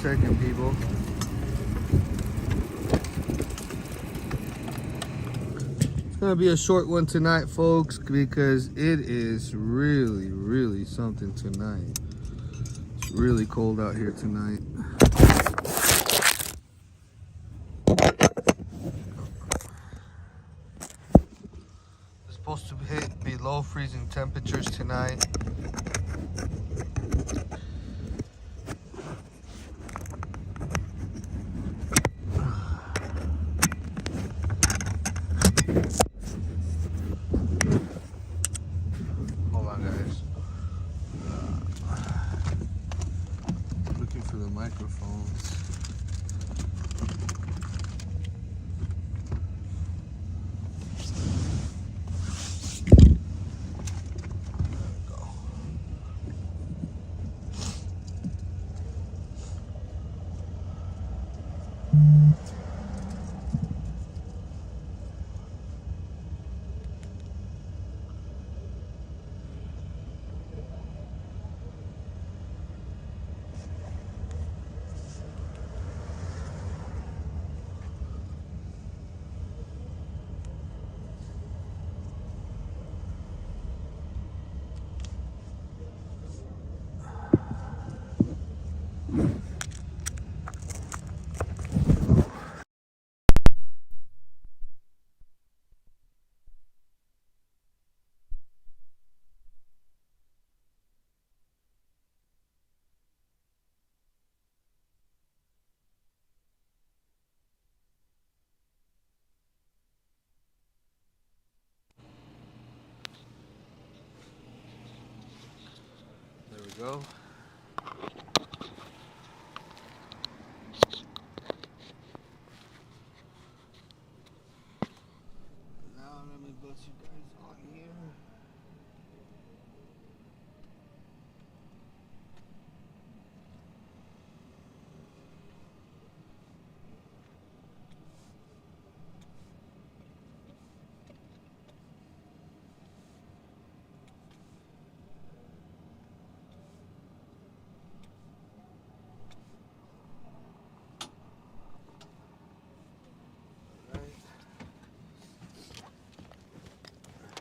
second, people. It's gonna be a short one tonight, folks, because it is really, really something tonight. It's really cold out here tonight. It's supposed to hit below freezing temperatures tonight. Hold on, guys. Looking for the microphones. There we go. Now let me put you guys on here.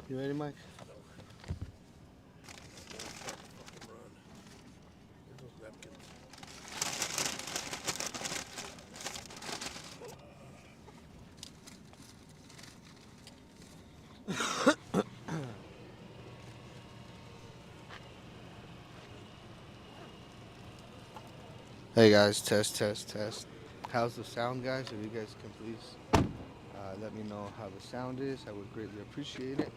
You ready, Mike? Hey guys, test, test, test. How's the sound, guys? If you guys can please let me know how the sound is, I would greatly appreciate it.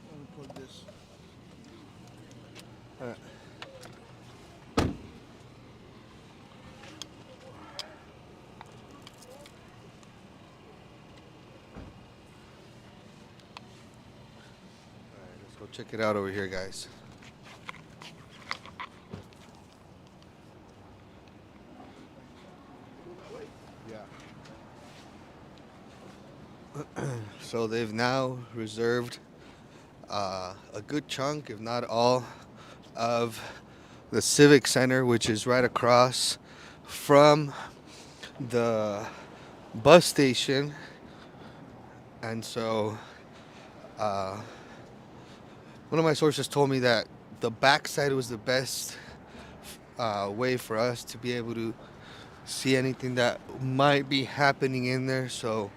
Let me put this. All right. Let's go check it out over here, guys. Yeah. So they've now reserved a good chunk, if not all, of the Civic Center, which is right across from the bus station. And so one of my sources told me that the backside was the best way for us to be able to see anything that might be happening in there. So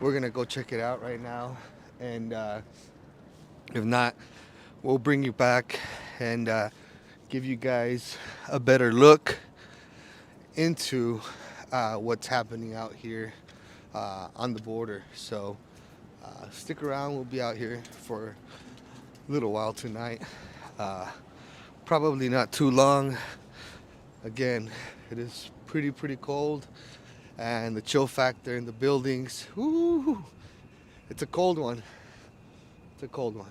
we're gonna go check it out right now, and if not, we'll bring you back and give you guys a better look into what's happening out here on the border. So stick around, we'll be out here for a little while tonight. Probably not too long. Again, it is pretty cold, and the chill factor in the buildings, whoo, it's a cold one. It's a cold one.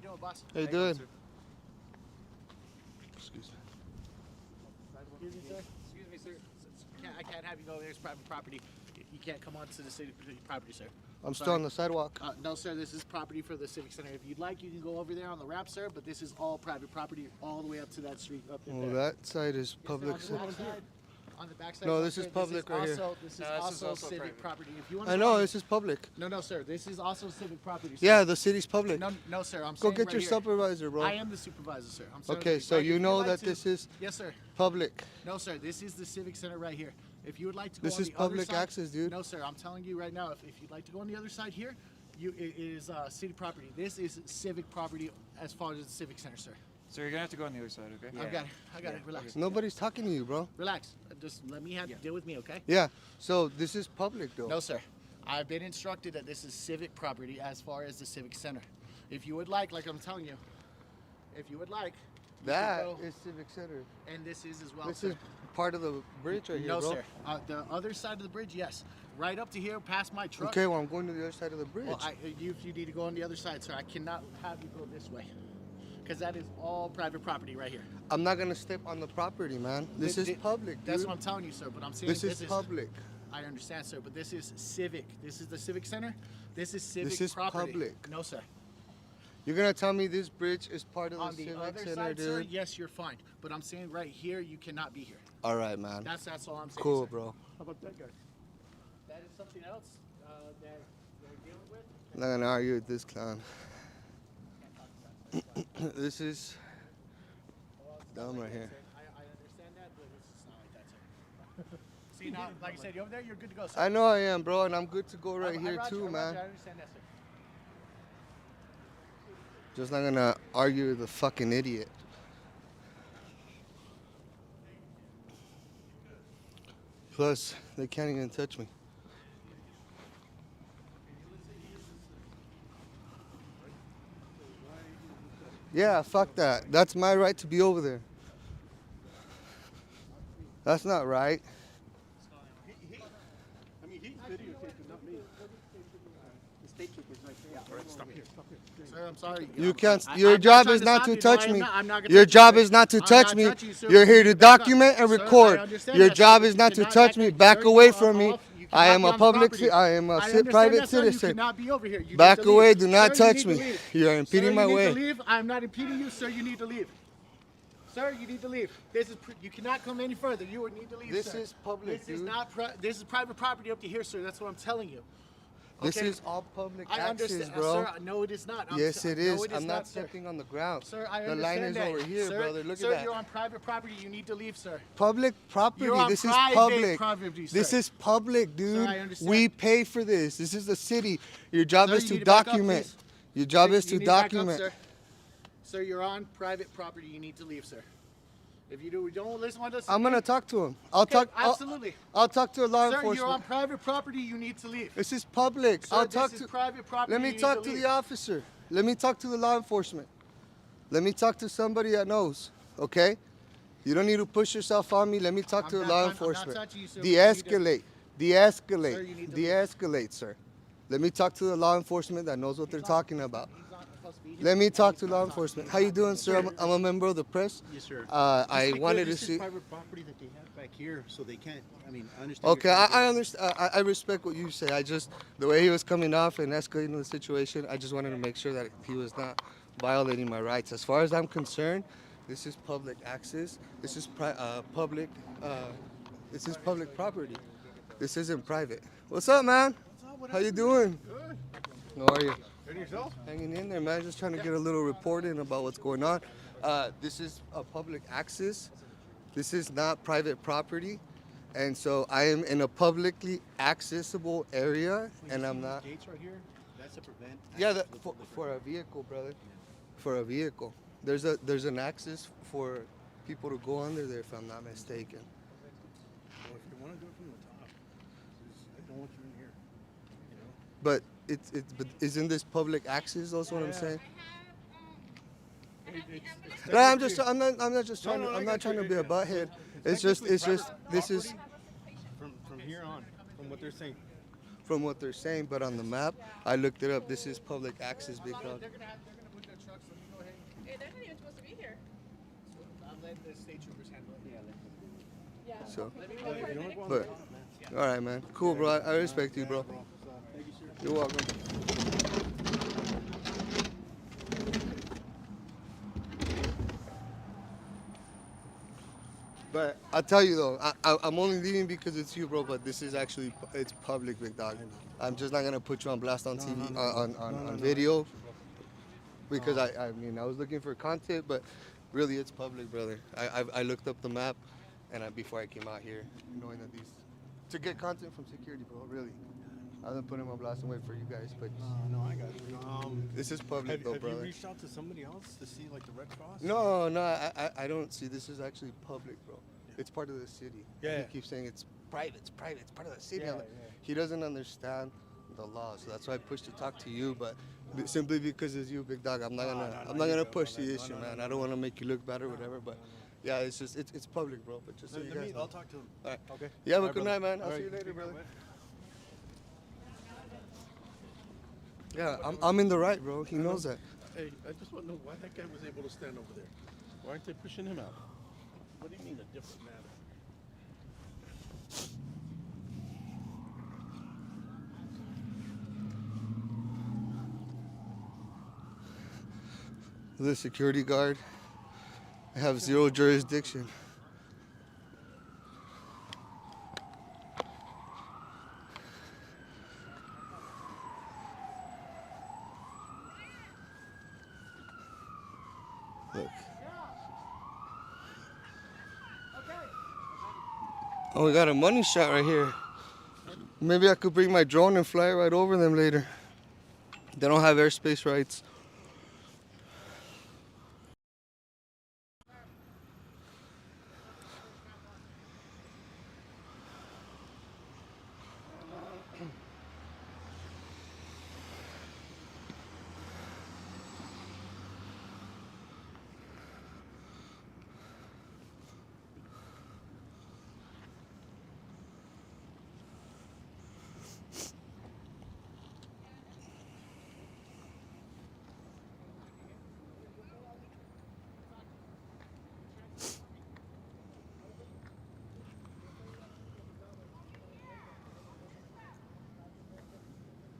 doing, boss? How you doing? Excuse me. Excuse me, sir. Excuse me, sir. I can't have you go there. It's private property. You can't come onto the city property, sir. I'm still on the sidewalk. No, sir. This is property for the Civic Center. If you'd like, you can go over there on the ramp, sir. But this is all private property, all the way up to that street up in Well, there. that side is public. On the backside. No, this is public right here. This is also civic property. If you want I know, this is public. No, sir. This is also civic property, sir. Yeah, the city's public. No, sir. I'm Go saying get right your here. supervisor, bro. I am the supervisor, sir. I'm sorry. Okay, so you know that this is Yes, sir. public. No, sir. This is the Civic Center right here. If you would like to go This on is the other public side, access, dude. No, sir. I'm telling you right now, if you'd like to go on the other side here, it is city property. This is civic property as far as the Civic Center, sir. So you're gonna have to go on the other side, okay? Yeah. I got it. Relax. Nobody's talking to you, bro. Relax. Just let me deal with me, okay? Yeah, so this is public, though. No, sir. I've been instructed that this is civic property as far as the Civic Center. If you would like I'm telling you, if you would like, That is Civic Center. and this is as well. This sir. is part of the bridge right here, No, bro. sir. The other side of the bridge, yes. Right up to here, past my truck. Okay, well, I'm going to the other side of the bridge. Well, if you need to go on the other side, sir, I cannot have you go this way. Because that is all private property right here. I'm not going to step on the property, man. This is public, dude. That's what I'm telling you, sir. But I'm saying This is public. I understand, sir, but this is civic. This is the Civic Center. This is civic This is property. public. No, sir. You're going to tell me this bridge is part of the On the Civic other Center, side, dude? sir, yes, you're fine. But I'm saying right here, you cannot be here. All right, man. That's all I'm saying. Cool, sir. bro. How about that guy? That is something else that they're dealing with. I'm not going to argue with this clown. This is dumb right here. I understand that, but it's not like that, sir. See, now, like I said, you over there, you're good to go, sir. I know I am, bro, and I'm good to go right here, roger, too, I roger, man. I understand that, sir. Just not going to argue with a fucking idiot. Plus, they can't even touch me. Yeah, fuck that. That's my right to be over there. That's not right. I mean, he's videotaping, not me. The state trooper's right there. All right, stop here. Sir, I'm sorry. You can't. I'm Your not job trying is to not stop to you. No, touch I'm me. not gonna Your touch job you, is not to sir. I'm touch not me. touching you, sir. You're here You to need back up. document and Sir, I record. understand Your that, sir, job but is you not to cannot touch me. back- Back sir, away you from are me. off. You I cannot am be a on the public. property. I am a I understand private that, sir. You citizen. cannot be over here. You need Back to away. leave. Do not Sir, you touch need to me. leave. You are impeding Sir, my you need way. to leave. I'm not impeding you, sir. You need to leave. Sir, you need to leave. You cannot come any further. You would need to leave, This sir. is public, This is dude. not. This is private property up to here, sir. That's what I'm telling you. This Okay? is all public I access, understand, bro. sir. No, it is not. Yes, it is. No, it is I'm not sir. stepping on the ground. Sir, I The understand line is that. over here, sir, brother. Look sir, at you're that. on private property. You need to leave, sir. Public property. You're on This is private public. property, This sir. is public, dude. I understand. We pay for this. This is the city. Your job Sir, is you to need to back up, document. please. Your job Sir, is you to need back up, document. Sir, you're on private property. You need to leave, sir. If you don't listen to us, I'm gonna talk to him. I'll Okay, talk. absolutely. I'll talk to a law Sir, enforcement. you're on private property. You need to leave. This is public. Sir, I'll this talk is to. private property. Let me You need talk to leave. the officer. Let me talk to the law enforcement. Let me talk to somebody that knows. Okay? You don't need to push yourself on me. Let me talk to the law enforcement. touching you, sir, but you need to- De-escalate. Sir, you De-escalate. need to De-escalate, sir. Let me talk to the law enforcement that knows what they're talking about. He's not supposed to be here. Let me talk to law enforcement. How you doing, sir? I'm a member of the press. Yes, sir. I wanted to This see. is private property that they have back here, so they can't. I mean, I understand. Okay, I understand. I respect what you say. I just the way he was coming off and escalating the situation. I just wanted to make sure that he was not violating my rights. As far as I'm concerned, this is public access. This is public. This is public property. This isn't private. What's up, man? How you doing? Good. How are you? And yourself? Hanging in there, man. Just trying to get a little report in about what's going on. This is a public access. This is not private property. And so I am in a publicly accessible area, and I'm not. Gates right here. That's to prevent. Yeah, access to the public. for a vehicle, brother. For a vehicle. There's an access for people to go under there, if I'm not mistaken. Well, if you want to do it from the top, I don't want you in here. You know. But but isn't this public access? That's what I'm saying. No, I'm not just trying to. I'm not trying to be a butthead. It's just. This is From here on, from what they're saying. from what they're saying. But on the map, I looked it up. This is public access, big dog. They're gonna put their trucks I'll let the state troopers handle it. So, Yeah, if you want to go on but the top, man. all right, man. Cool, bro. I respect you, bro. So, thank you, sir. You're welcome. But I'll tell you though, I'm only leaving because it's you, bro. But this is actually it's public, big dog. I'm just not gonna put you on blast on TV on video because I mean I was looking for content, but really it's public, brother. I looked up the map, and before I came out here, knowing that these to get content from security, bro. Really, I wasn't putting my blast away for you guys, but No, I got you. this is public though, Have you brother. reached out to somebody else to see like the Red Cross? No, I don't see. This is actually public, bro. It's part of the city. Yeah. He keeps saying it's private, it's private, it's part of the city. Yeah, I'm like, yeah. he doesn't understand the law, so that's why I pushed to talk to you. But simply because it's you, big dog, I'm not gonna you're push good, the brother. issue, No, man. no, I don't want to make you look bad or whatever, but yeah, it's just it's public, bro. But just so you guys know. I'll talk to him. All right. Okay. You have a All right, good brother. night, man. I'll All see you right. later, brother. Yeah, I'm in the right, bro. He knows that. Hey, I just want to know why that guy was able to stand over there. Why aren't they pushing him out? What do you mean a different matter? The security guard. I have zero jurisdiction. Look. Oh, we got a money shot right here. Maybe I could bring my drone and fly right over them later. They don't have airspace rights.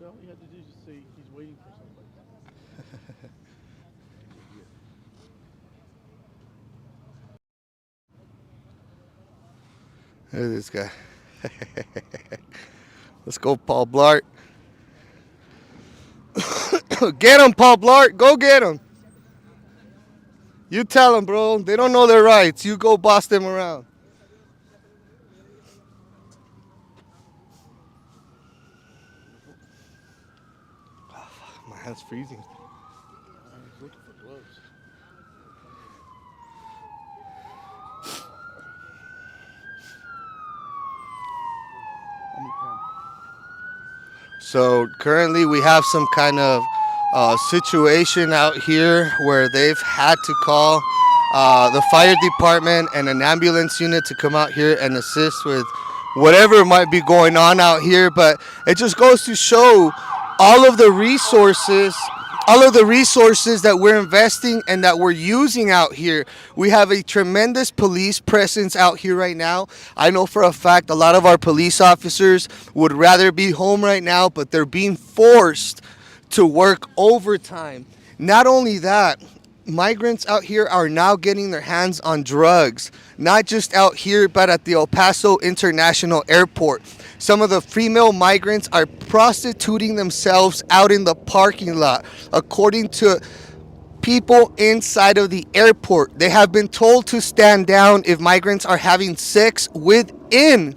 All you had to do is just say he's waiting for somebody. Look at this guy. Let's go, Paul Blart. Get him, Paul Blart. Go get him. You tell them, bro. They don't know their rights. You go boss them around. Oh, fuck, my hand's freezing. I was looking for gloves. So currently we have some kind of situation out here where they've had to call the fire department and an ambulance unit to come out here and assist with whatever might be going on out here. But it just goes to show all of the resources that we're investing and that we're using out here. We have a tremendous police presence out here right now. I know for a fact a lot of our police officers would rather be home right now, but they're being forced to work overtime. Not only that, migrants out here are now getting their hands on drugs, not just out here, but at the El Paso International Airport. Some of the female migrants are prostituting themselves out in the parking lot, according to people inside of the airport. They have been told to stand down if migrants are having sex within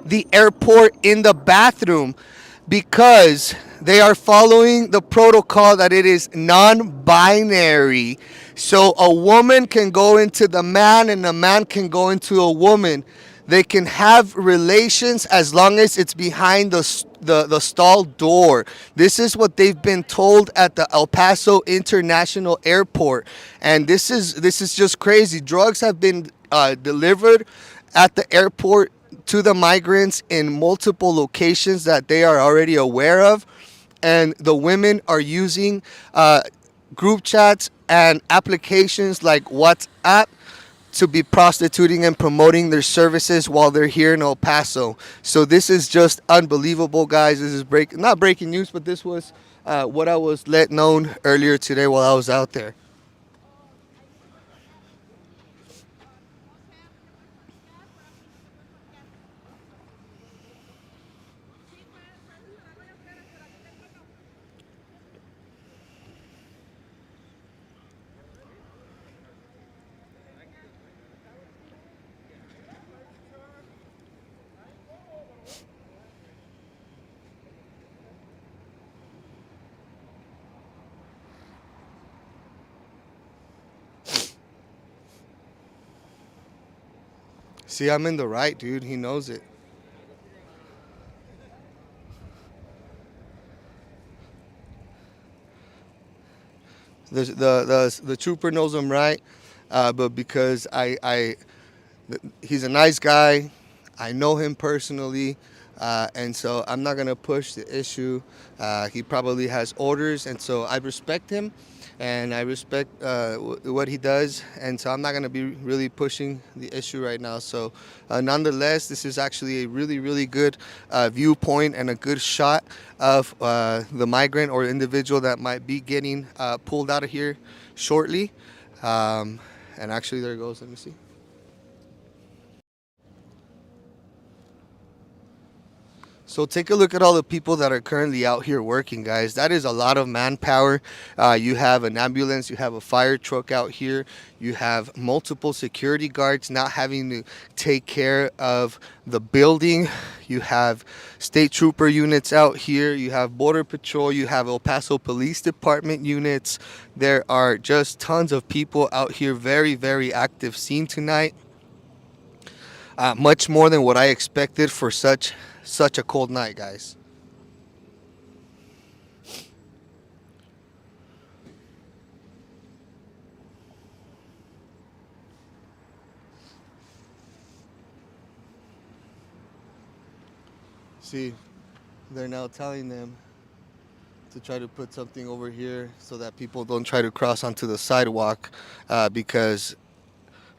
the airport in the bathroom, because they are following the protocol that it is non-binary. So a woman can go into the man and a man can go into a woman. They can have relations as long as it's behind the stall door. This is what they've been told at the El Paso International Airport, and this is just crazy. Drugs have been delivered at the airport to the migrants in multiple locations that they are already aware of, and the women are using group chats and applications like WhatsApp to be prostituting and promoting their services while they're here in El Paso. So this is just unbelievable, guys. This is not breaking news, but this was what I was let known earlier today while I was out there. See, I'm in the right, dude. He knows it. The trooper knows I'm right, but because he's a nice guy. I know him personally, and so I'm not gonna push the issue. He probably has orders, and so I respect him, and I respect what he does, and so I'm not gonna be really pushing the issue right now. So, nonetheless, this is actually a really good viewpoint and a good shot of the migrant or individual that might be getting pulled out of here shortly. And actually, there it goes. Let me see. So take a look at all the people that are currently out here working, guys. That is a lot of manpower. You have an ambulance, you have a fire truck out here, you have multiple security guards not having to take care of the building. You have state trooper units out here, you have border patrol, you have El Paso Police Department units. There are just tons of people out here, very active scene tonight. Much more than what I expected for such a cold night, guys. See, they're now telling them to try to put something over here so that people don't try to cross onto the sidewalk, because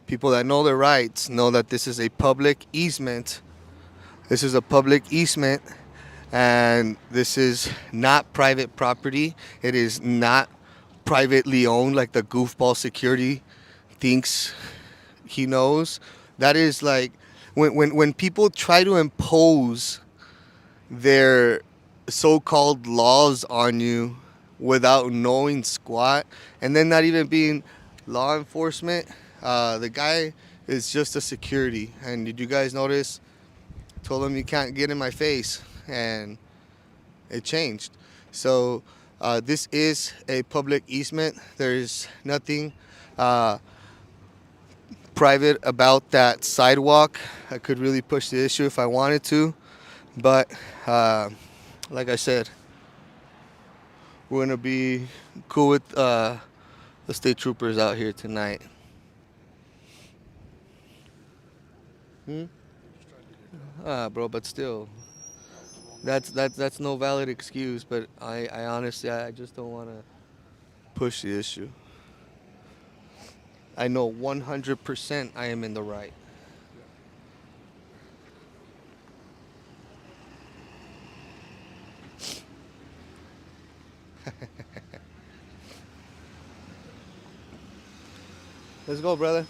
people that know their rights know that this is a public easement. This is a public easement, and this is not private property. It is not privately owned like the goofball security thinks he knows. That is like when people try to impose their so-called laws on you without knowing squat, and then not even being law enforcement. The guy is just a security. And did you guys notice? Told him you can't get in my face, and it changed. So this is a public easement. There's nothing private about that sidewalk. I could really push the issue if I wanted to, but like I said, we're gonna be cool with the state troopers out here tonight. Bro, but still, that's no valid excuse. But I honestly, I just don't want to push the issue. I know 100% I am in the right. Let's go, brother.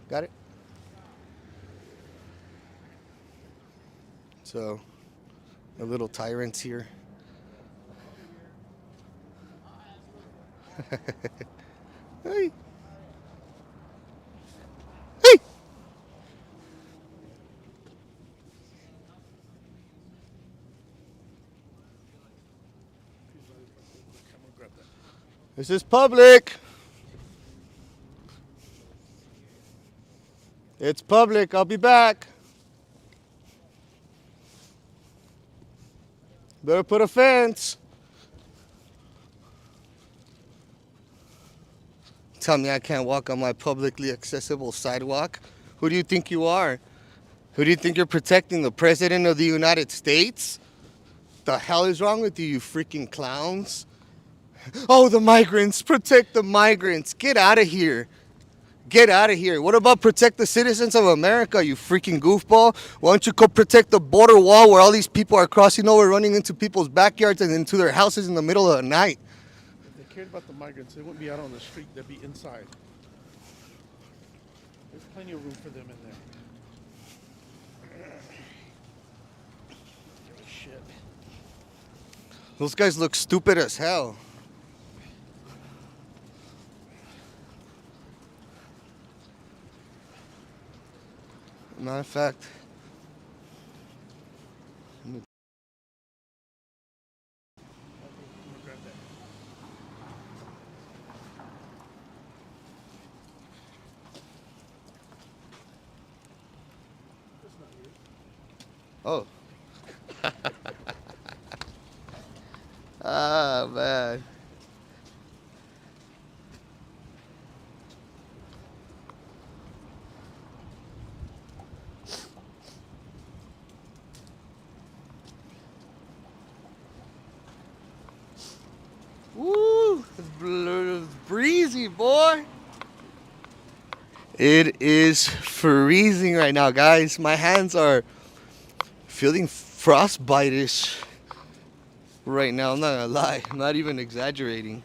Got it? So, the little tyrants here. Hey. Hey. This is public. It's public. I'll be back. Better put a fence. Tell me I can't walk on my publicly accessible sidewalk Who do you think you are? Who do you think you're protecting? The President of the United States? The hell is wrong with you, you freaking clowns? Oh, the migrants. Protect the migrants. Get out of here. Get out of here. What about protect the citizens of America, you freaking goofball? Why don't you go protect the border wall where all these people are crossing over, running into people's backyards and into their houses in the middle of the night? If they cared about the migrants, they wouldn't be out on the street. They'd be inside. There's plenty of room for them in there. Give a shit. Those guys look stupid as hell. Matter of fact, I'm gonna grab that. That's not yours. oh. Ah, man. Woo! It's breezy, boy. It is freezing right now, guys. My hands are feeling frostbite-ish right now. I'm not gonna lie. I'm not even exaggerating.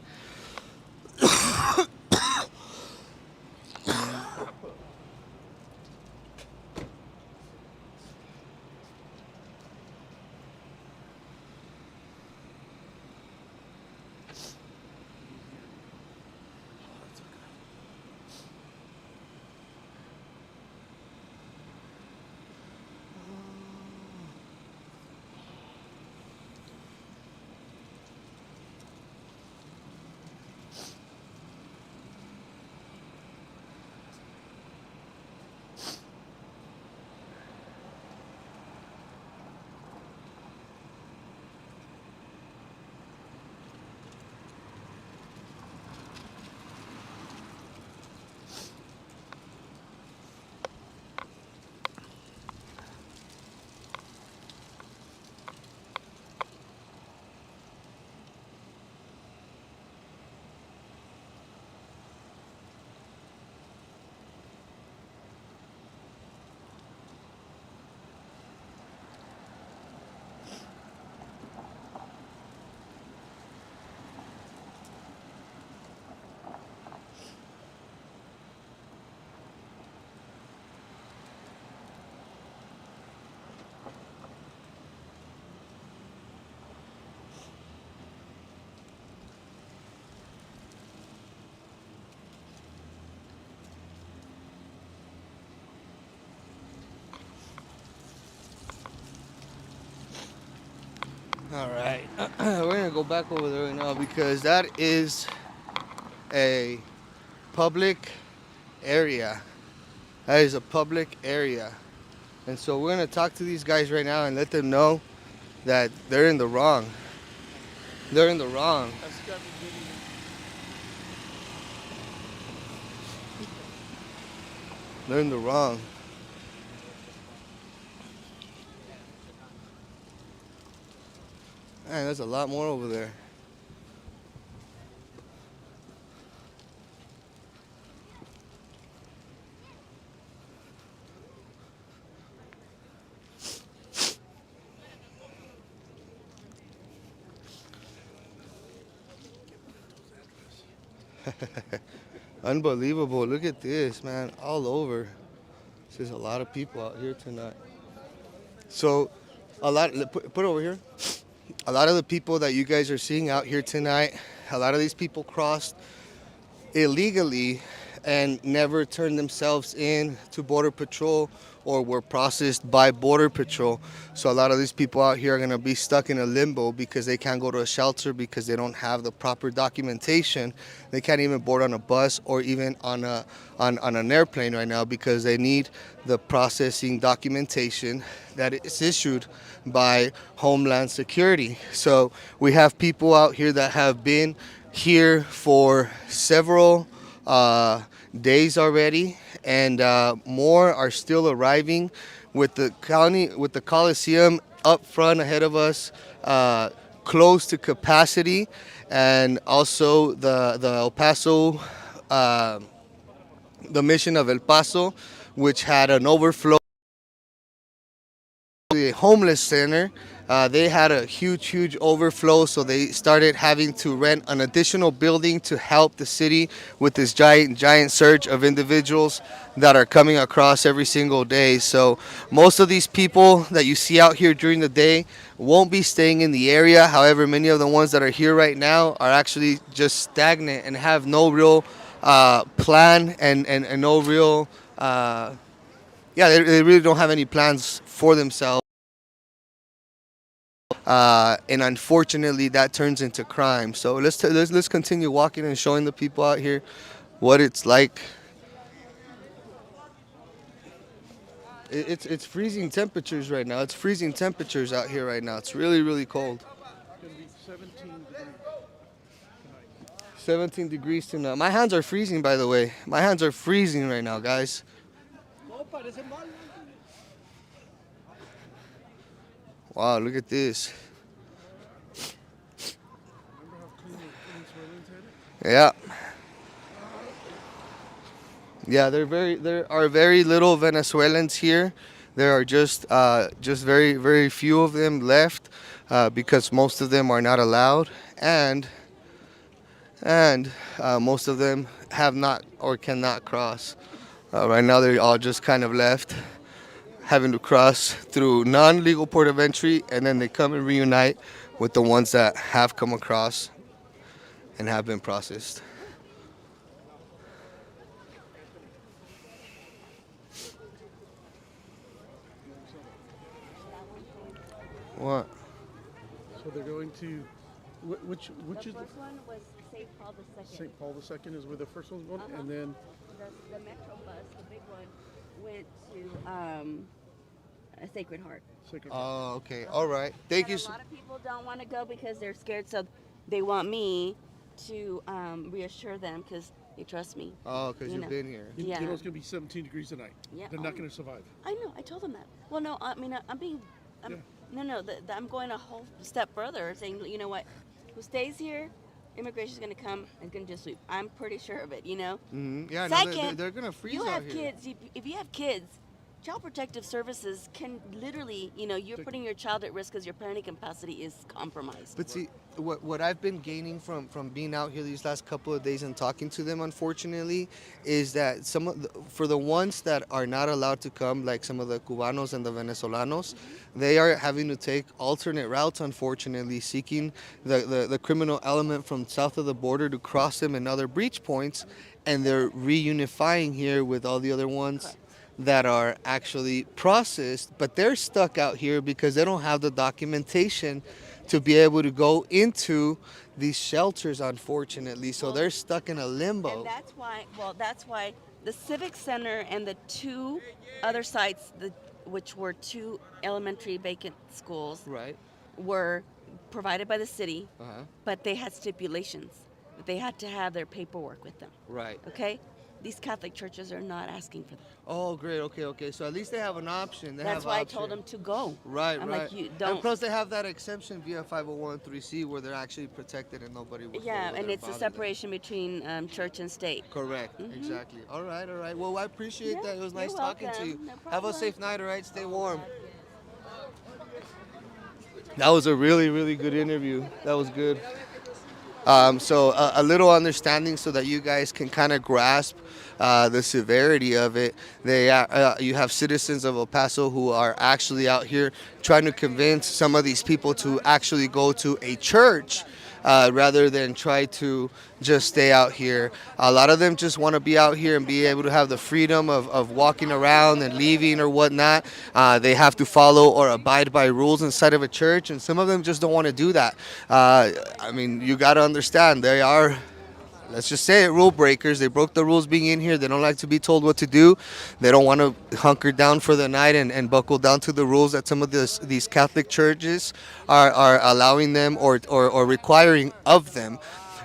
All right, we're gonna go back over there right now because that is a public area. That is a public area, and so we're gonna talk to these guys right now and let them know that they're in the wrong. They're in the wrong. That's got me getting They're in the wrong. Man, there's a lot more over there. Unbelievable. Look at this, man. All over. There's a lot of people out here tonight. So, put it over here. A lot of the people that you guys are seeing out here tonight, a lot of these people crossed illegally and never turned themselves in to Border Patrol or were processed by Border Patrol. So a lot of these people out here are going to be stuck in a limbo because they can't go to a shelter because they don't have the proper documentation. They can't even board on a bus or even on an airplane right now because they need the processing documentation that is issued by Homeland Security. So we have people out here that have been here for several days already, and more are still arriving, with the Coliseum up front ahead of us, close to capacity, and also the El Paso, uh, the mission of El Paso, which had an overflow. The homeless center, they had a huge overflow, so they started having to rent an additional building to help the city with this giant surge of individuals that are coming across every single day. So most of these people that you see out here during the day won't be staying in the area. However, many of the ones that are here right now are actually just stagnant and have no real plan, and no real yeah, they really don't have any plans for themselves. And unfortunately, that turns into crime. So let's continue walking and showing the people out here what it's like. It's freezing temperatures right now. It's freezing temperatures out here right now. It's really cold. It's gonna be 17 degrees tonight. 17 degrees tonight. My hands are freezing, by the way. My hands are freezing right now, guys. Wow, look at this. Remember how clean the Venezuelans had it? Yeah. Yeah, there are very little Venezuelans here. There are just very few of them left, because most of them are not allowed, and most of them have not or cannot cross. Right now, they're all just kind of left, having to cross through non-legal port of entry, and then they come and reunite with the ones that have come across and have been processed. What? So they're going to, which is The first one was St. Paul II. St. Paul II is where the first one's going, and then The metro bus, the big one, went to a Sacred Heart. Sacred Heart. Oh, okay. All right. Thank But you. a lot of people don't want to go because they're scared, so they want me to reassure them because they trust me. Oh, because You you've know. been here. You Yeah. know it's gonna be 17 degrees tonight. Yeah. They're not Oh. gonna survive. I know. I told them that. Well, no. I mean, I'm being. I'm, Yeah. No. I'm going a whole step further, saying, you know what? Who stays here? Immigration's going to come and going to just sweep. I'm pretty sure of it. You know. Yeah, no, Second, they're gonna freeze you out have here. kids. If you have kids, Child Protective Services can literally, you're putting your child at risk because your parenting capacity is compromised. But see, what I've been gaining from being out here these last couple of days and talking to them, unfortunately, is that for the ones that are not allowed to come, like some of the Cubanos and the Venezolanos, they are having to take alternate routes, unfortunately, seeking the criminal element from south of the border to cross them in other breach points, and they're reunifying here with all the other ones. Correct. That are actually processed, but they're stuck out here because they don't have the documentation to be able to go into these shelters, unfortunately. So they're stuck in a limbo. And that's why the Civic Center and the two other sites, which were two elementary vacant schools, Right. were provided by the city, Uh-huh. but they had stipulations. They had to have their paperwork with them. Right. Okay? These Catholic churches are not asking for that. Oh, great. Okay. So at least they have an option. That's why I told them to go. Right, I'm right. like, you And don't. plus, they have that exemption via 501(c) where they're actually protected and nobody will. Yeah, go and there it's a bother them. separation between church and state. Correct. Exactly. All right. Well, I appreciate Yeah, that. It was you're nice talking to you. welcome. No Have a problem. safe night. All right. Stay warm. That was a really good interview. That was good. So a little understanding so that you guys can kind of grasp the severity of it. You have citizens of El Paso who are actually out here trying to convince some of these people to actually go to a church rather than try to just stay out here. A lot of them just want to be out here and be able to have the freedom of walking around and leaving or whatnot. They have to follow or abide by rules inside of a church, and some of them just don't want to do that. I mean, you got to understand, they are, let's just say it, rule breakers. They broke the rules being in here. They don't like to be told what to do. They don't want to hunker down for the night and buckle down to the rules that some of these Catholic churches are allowing them or requiring of them.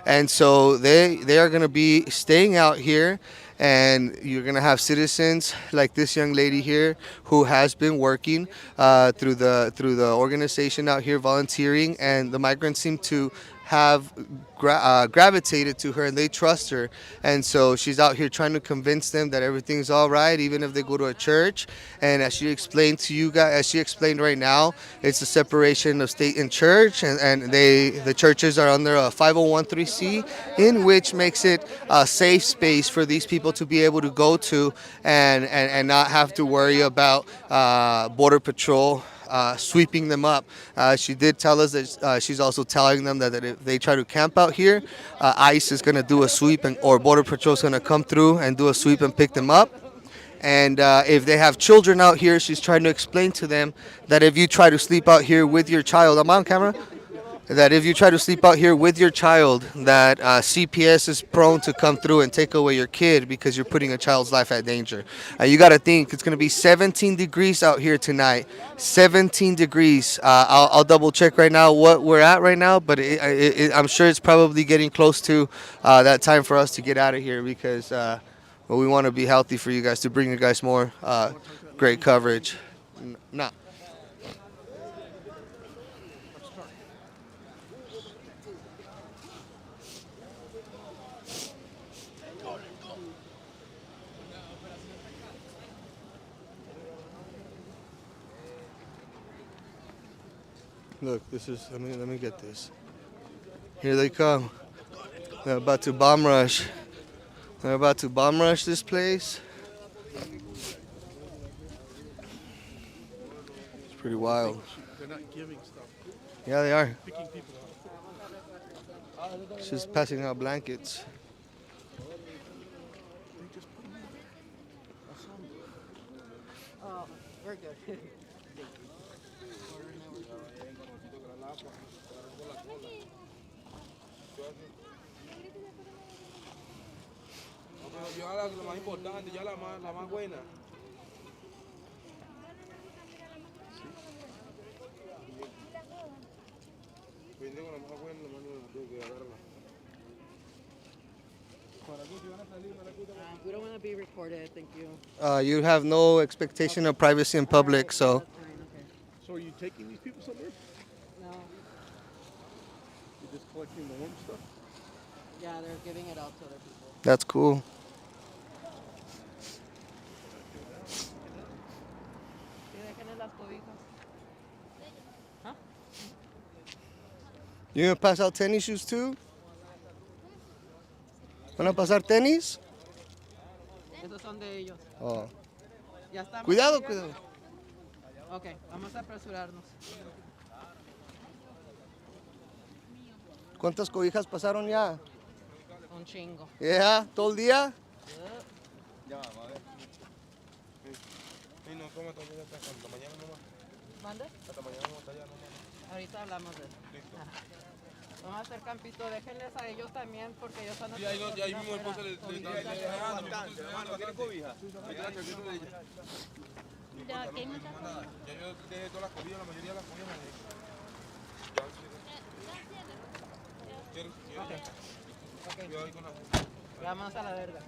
And so they are going to be staying out here and you're gonna have citizens like this young lady here who has been working through the organization out here volunteering, and the migrants seem to have gravitated to her and they trust her, and so she's out here trying to convince them that everything's all right even if they go to a church. And as she explained to you guys, as she explained right now, it's a separation of state and church, and the churches are under a 501(c), in which makes it a safe space for these people to be able to go to and not have to worry about border patrol sweeping them up. She did tell us that she's also telling them that if they try to camp out here, ICE is going to do a sweep, or Border Patrol is going to come through and do a sweep and pick them up. And if they have children out here, she's trying to explain to them that if you try to sleep out here with your child, I'm on camera, that if you try to sleep out here with your child, that CPS is prone to come through and take away your kid because you're putting a child's life at danger. You got to think it's going to be 17 degrees out here tonight. 17 degrees. I'll double check right now what we're at right now, but I'm sure it's probably getting close to that time for us to get out of here because well, we want to be healthy for you guys, to bring you guys more great coverage. Nah. Look, this is, let me get this. Here they come. They're about to bomb rush. They're about to bomb rush this place. It's pretty wild. They're not giving stuff, Yeah, they are. picking people up. She's passing out blankets. They just put them in. I saw them. Oh, we're good. Yo la más importante, ya la más buena. Vende con la más buena, la más nueva, tengo que agarrarla. We don't want to be recorded, thank you. You have no expectation of privacy in public, so That's fine, okay. So are you taking these people somewhere? No, You're just collecting the warm stuff? yeah, they're giving it out to other people. that's cool. Huh? You gonna pass out tennis shoes too? ¿Van a pasar tenis? Esos son de ellos. Oh. Ya estamos. Cuidado, aquí, cuidado. Ok, vamos a apresurarnos. ¿Cuántas cobijas pasaron ya? Un chingo. Yeah, todo el día. Ya vamos a ver. Sí, no, cómo todavía hasta mañana nomás. ¿Mande? Hasta mañana no está ya nomás. Ahorita hablamos de eso. Listo. Vamos a hacer campito, déjenles a ellos también porque ellos están Sí, ahí mismo el esposo le está dejando. Hermano, ¿tiene cobija? Ya, aquí hay muchas cosas. Ya yo dejé todas las cobijas, la mayoría de las cobijas. ¿Quieres? Ok. Yo ahí con la... Ya vámonos a la verga.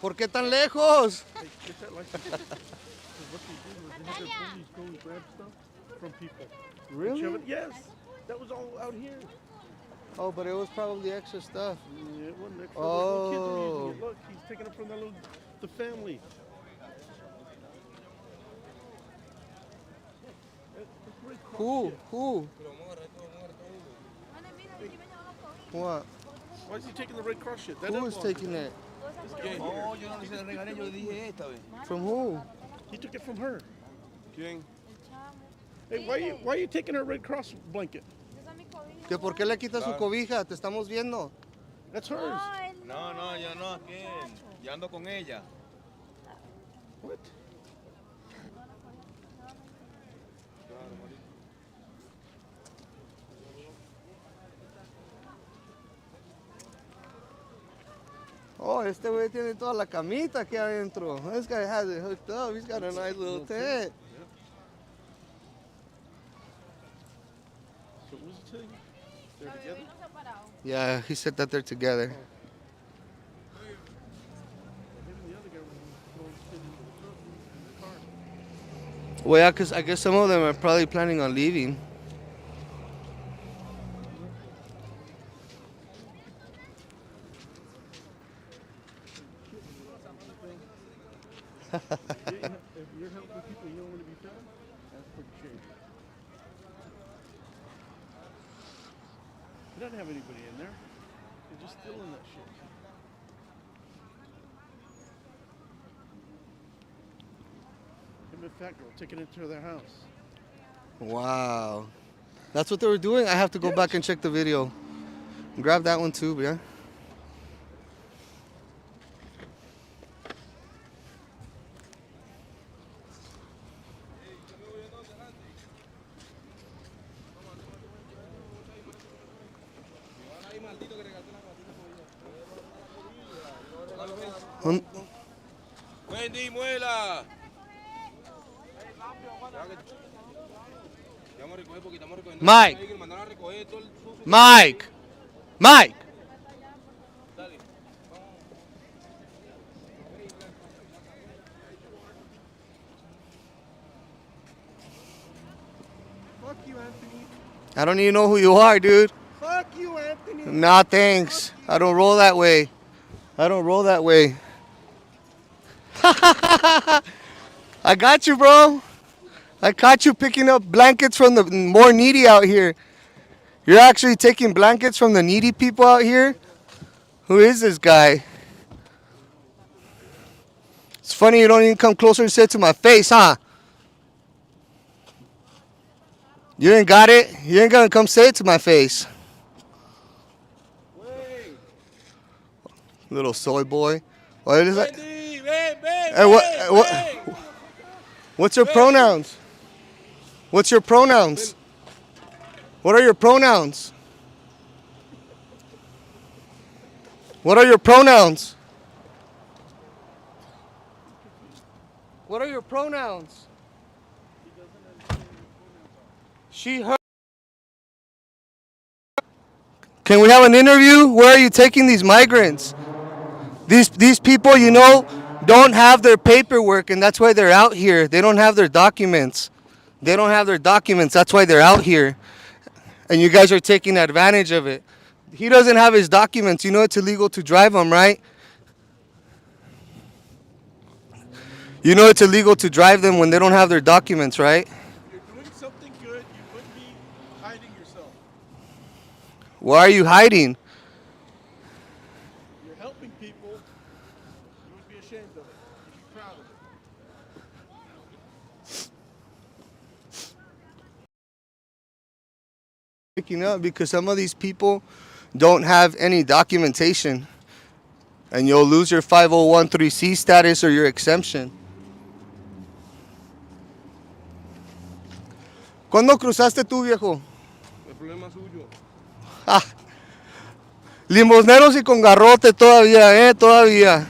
¿Por qué tan lejos? Hey, get that license. Because what they did was they had their bullies go and grab stuff from people. Really? Shove it- Yes. That was all out here. Oh, but it was probably extra stuff. Yeah, it wasn't extra. Oh. Little kids are using it. Look, he's taking it from the family. That's Red Cross Who? shit. Who? What? Why is he taking the Red Cross shit? That Who is belongs taking to it? him. Oh, yo no se le regalé, yo le dije esta vez. From who? He took it from her. ¿Quién? Hey, why are you taking her Red Cross blanket? ¿Que por qué le quitas su cobija? Te estamos viendo. That's hers. No, no, yo no, ¿quién? Yo ando con ella. What? Oh, este güey tiene toda la camita aquí adentro. This guy has it hooked up. He's got a nice little tent. So what was he telling you? They're together? Yeah, he said that they're together. Well, yeah, because I guess some of them are probably planning on leaving. If you're helping people you don't want to be found, that's pretty shady. You don't have anybody in there. You're just stealing that shit. Him and Fat Girl taking it to their house. Wow. That's what they were doing? I have to go back and check the video. Grab that one too, yeah. Wendy, muela. Mike. Mike. Mike. Fuck you, Anthony. I don't even know who you are, dude. Fuck you, Anthony. Nah, thanks. I don't roll that way. I don't roll that way. I got you, bro. I caught you picking up blankets from the more needy out here. You're actually taking blankets from the needy people out here? Who is this guy? It's funny you don't even come closer and say it to my face, huh? You ain't got it? You ain't gonna come say it to my face. Little soy boy. What is that? Hey, what's your pronouns? What's your pronouns? What are your pronouns? What are your pronouns? What are your pronouns? She, her. Can we have an interview? Where are you taking these migrants? These people, you know, don't have their paperwork, and that's why they're out here. They don't have their documents. They don't have their documents. That's why they're out here. And you guys are taking advantage of it. He doesn't have his documents. You know it's illegal to drive them, right? You know it's illegal to drive them when they don't have their documents, right? You're doing something good. You wouldn't be hiding yourself. Why are you hiding? You're helping people. You would be ashamed of it. You'd be proud of it. Picking up because some of these people don't have any documentation, and you'll lose your 501(c) status or your exemption. ¿Cuándo cruzaste tú, viejo? El problema suyo. Ah, limosneros y con garrote todavía, todavía.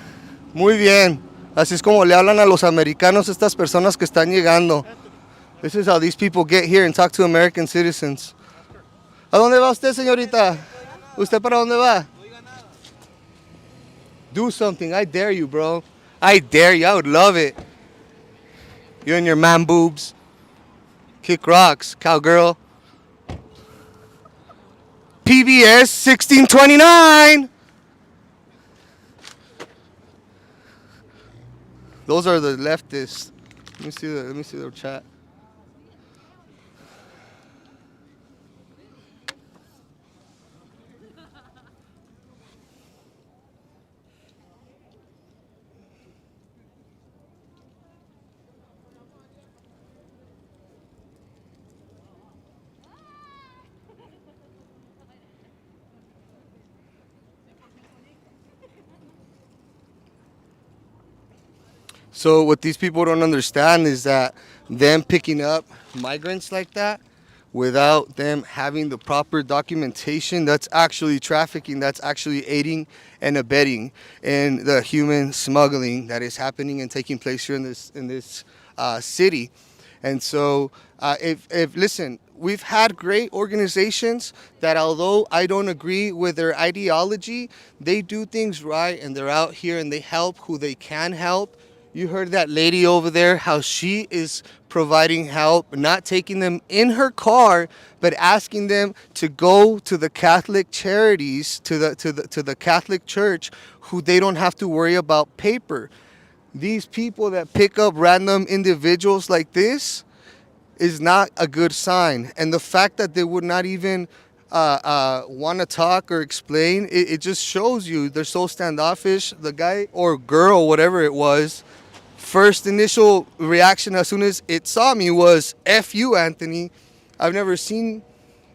Muy bien. Así es como le hablan a los americanos estas personas que están llegando. This is how these people get here and talk to American citizens. ¿A dónde va usted, señorita? ¿Usted para dónde va? Do something. I dare you, bro. I dare you. I would love it. You and your man boobs. Kick rocks, cowgirl. PBS 1629. Those are the leftists. Let me see their chat. So what these people don't understand is that them picking up migrants like that without them having the proper documentation, that's actually trafficking, that's actually aiding and abetting in the human smuggling that is happening and taking place here in this city. And so if listen, we've had great organizations that, although I don't agree with their ideology, they do things right and they're out here and they help who they can help. You heard that lady over there, how she is providing help, not taking them in her car, but asking them to go to the Catholic charities, to the Catholic Church, who they don't have to worry about paper. These people that pick up random individuals like this is not a good sign. And the fact that they would not even want to talk or explain, it just shows you they're so standoffish. The guy or girl, whatever it was, first initial reaction as soon as it saw me was "F you, Anthony." I've never seen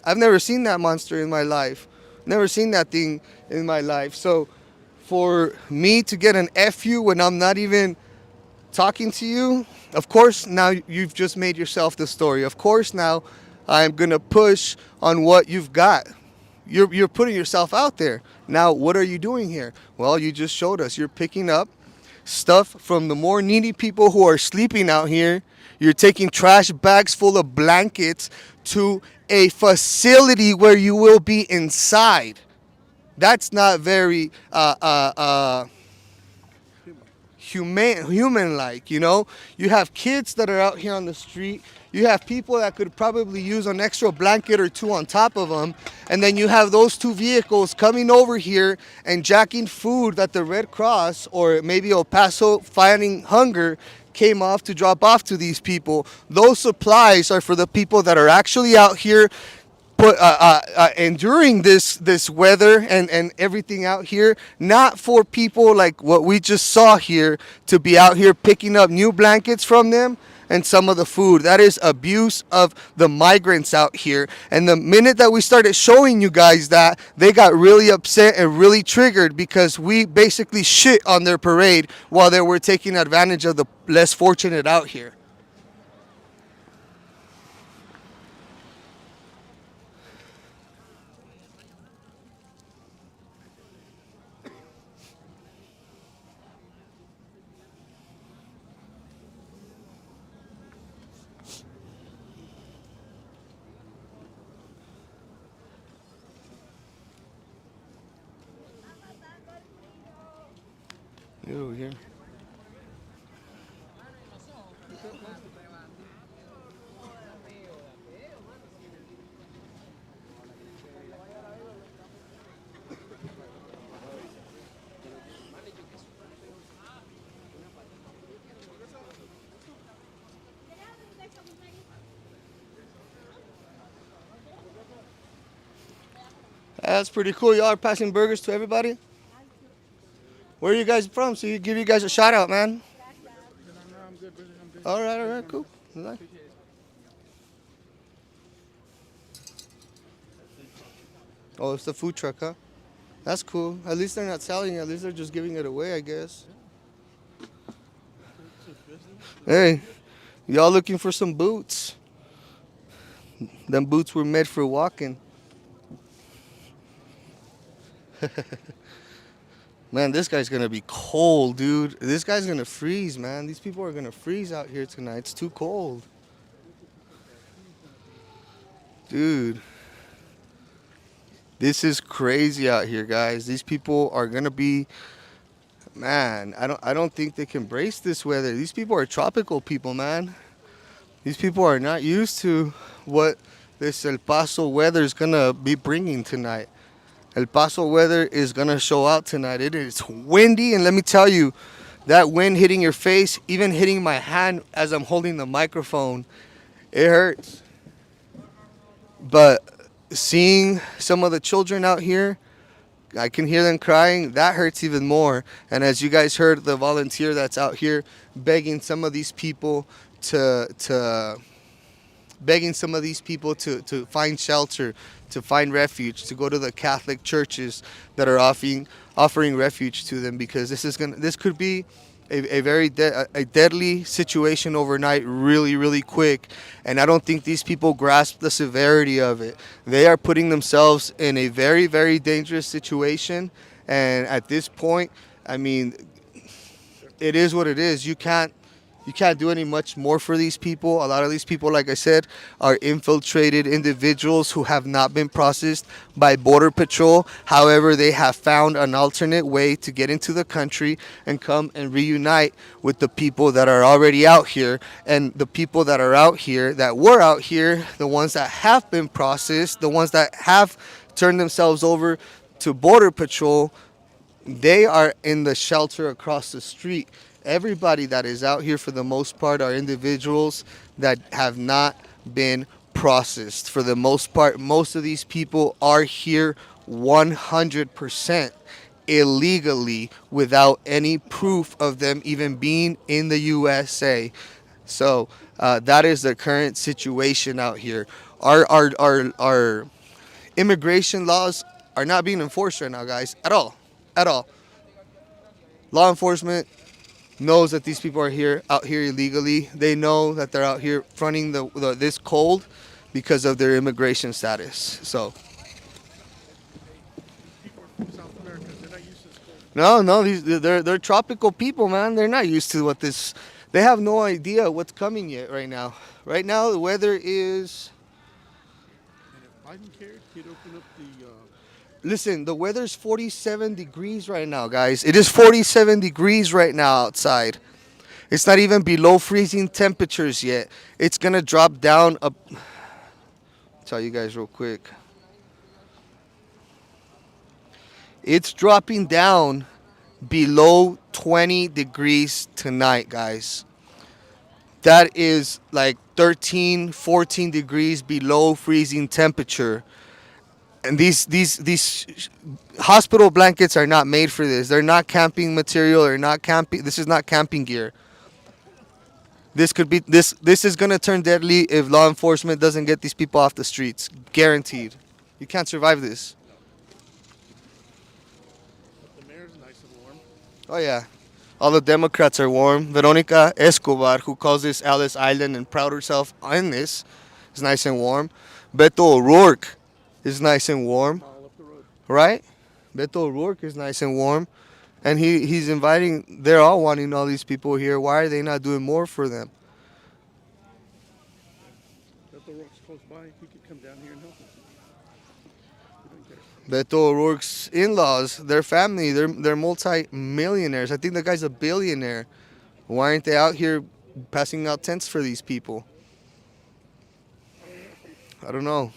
that monster in my life. Never seen that thing in my life. So for me to get an "F you" when I'm not even talking to you, of course now you've just made yourself the story. Of course now I'm gonna push on what you've got. You're putting yourself out there. Now what are you doing here? Well, you just showed us. You're picking up stuff from the more needy people who are sleeping out here. You're taking trash bags full of blankets to a facility where you will be inside. That's not very human like, you know. You have kids that are out here on the street. You have people that could probably use an extra blanket or two on top of them, and then you have those two vehicles coming over here and jacking food that the Red Cross or maybe El Paso Fighting Hunger came off to drop off to these people. Those supplies are for the people that are actually out here enduring this weather and everything out here, not for people like what we just saw here to be out here picking up new blankets from them and some of the food. That is abuse of the migrants out here. And the minute that we started showing you guys that, they got really upset and really triggered because we basically shit on their parade while they were taking advantage of the less fortunate out here. Get over here. That's pretty cool. Y'all are passing burgers to everybody? Where are you guys from? So you give you guys a shout out, man. All right, cool. Oh, it's the food truck, huh? That's cool. At least they're not selling it. At least they're just giving it away, I guess. Hey, y'all looking for some boots? Them boots were made for walking. Man, this guy's gonna be cold, dude. This guy's gonna freeze, man. These people are gonna freeze out here tonight. It's too cold. Dude. This is crazy out here, guys. These people are gonna be, man, I don't think they can brace this weather. These people are tropical people, man. These people are not used to what this El Paso weather is gonna be bringing tonight. El Paso weather is gonna show out tonight. It is windy, and let me tell you, that wind hitting your face, even hitting my hand as I'm holding the microphone, it hurts. But seeing some of the children out here, I can hear them crying. That hurts even more. And as you guys heard, the volunteer that's out here begging some of these people to find shelter, to find refuge, to go to the Catholic churches that are offering refuge to them, because this could be a very deadly situation overnight, really, really quick. And I don't think these people grasp the severity of it. They are putting themselves in a very, very dangerous situation. And at this point, I mean, it is what it is. You can't You can't do any much more for these people. A lot of these people, like I said, are infiltrated individuals who have not been processed by Border Patrol. However, they have found an alternate way to get into the country and come and reunite with the people that are already out here. And the people that are out here, that were out here, the ones that have been processed, the ones that have turned themselves over to Border Patrol, they are in the shelter across the street. Everybody that is out here for the most part are individuals that have not been processed. For the most part, most of these people are here 100% illegally without any proof of them even being in the USA. So that is the current situation out here. Our immigration laws are not being enforced right now, guys, at all. At all. Law enforcement knows that these people are here, out here illegally. They know that they're out here fronting this cold because of their immigration status. So People are from South America. They're not used to this cold. no, they're tropical people, man. They're not used to what this. They have no idea what's coming yet right now. Right now, the weather is. And if Biden cared, he'd open up the. Listen, the weather's 47 degrees right now, guys. It is 47 degrees right now outside. It's not even below freezing temperatures yet. It's going to drop down. Tell you guys real quick. It's dropping down below 20 degrees tonight, guys. That is like 13, 14 degrees below freezing temperature. And these hospital blankets are not made for this. They're not camping material. They're not camping. This is not camping gear. This could be this is gonna turn deadly if law enforcement doesn't get these people off the streets. Guaranteed. You can't survive this. But the mayor's nice and warm. Oh yeah. All the Democrats are warm. Veronica Escobar, who calls this Alice Island and proud herself in this, is nice and warm. Beto O'Rourke is nice and warm. All up the road. Right? Beto O'Rourke is nice and warm. And he's inviting, they're all wanting all these people here. Why are they not doing more for them? If the road's close by, he could come down here and help us. We don't care. Beto O'Rourke's in-laws, their family, they're multi-millionaires. I think the guy's a billionaire. Why aren't they out here passing out tents for these people? I don't know.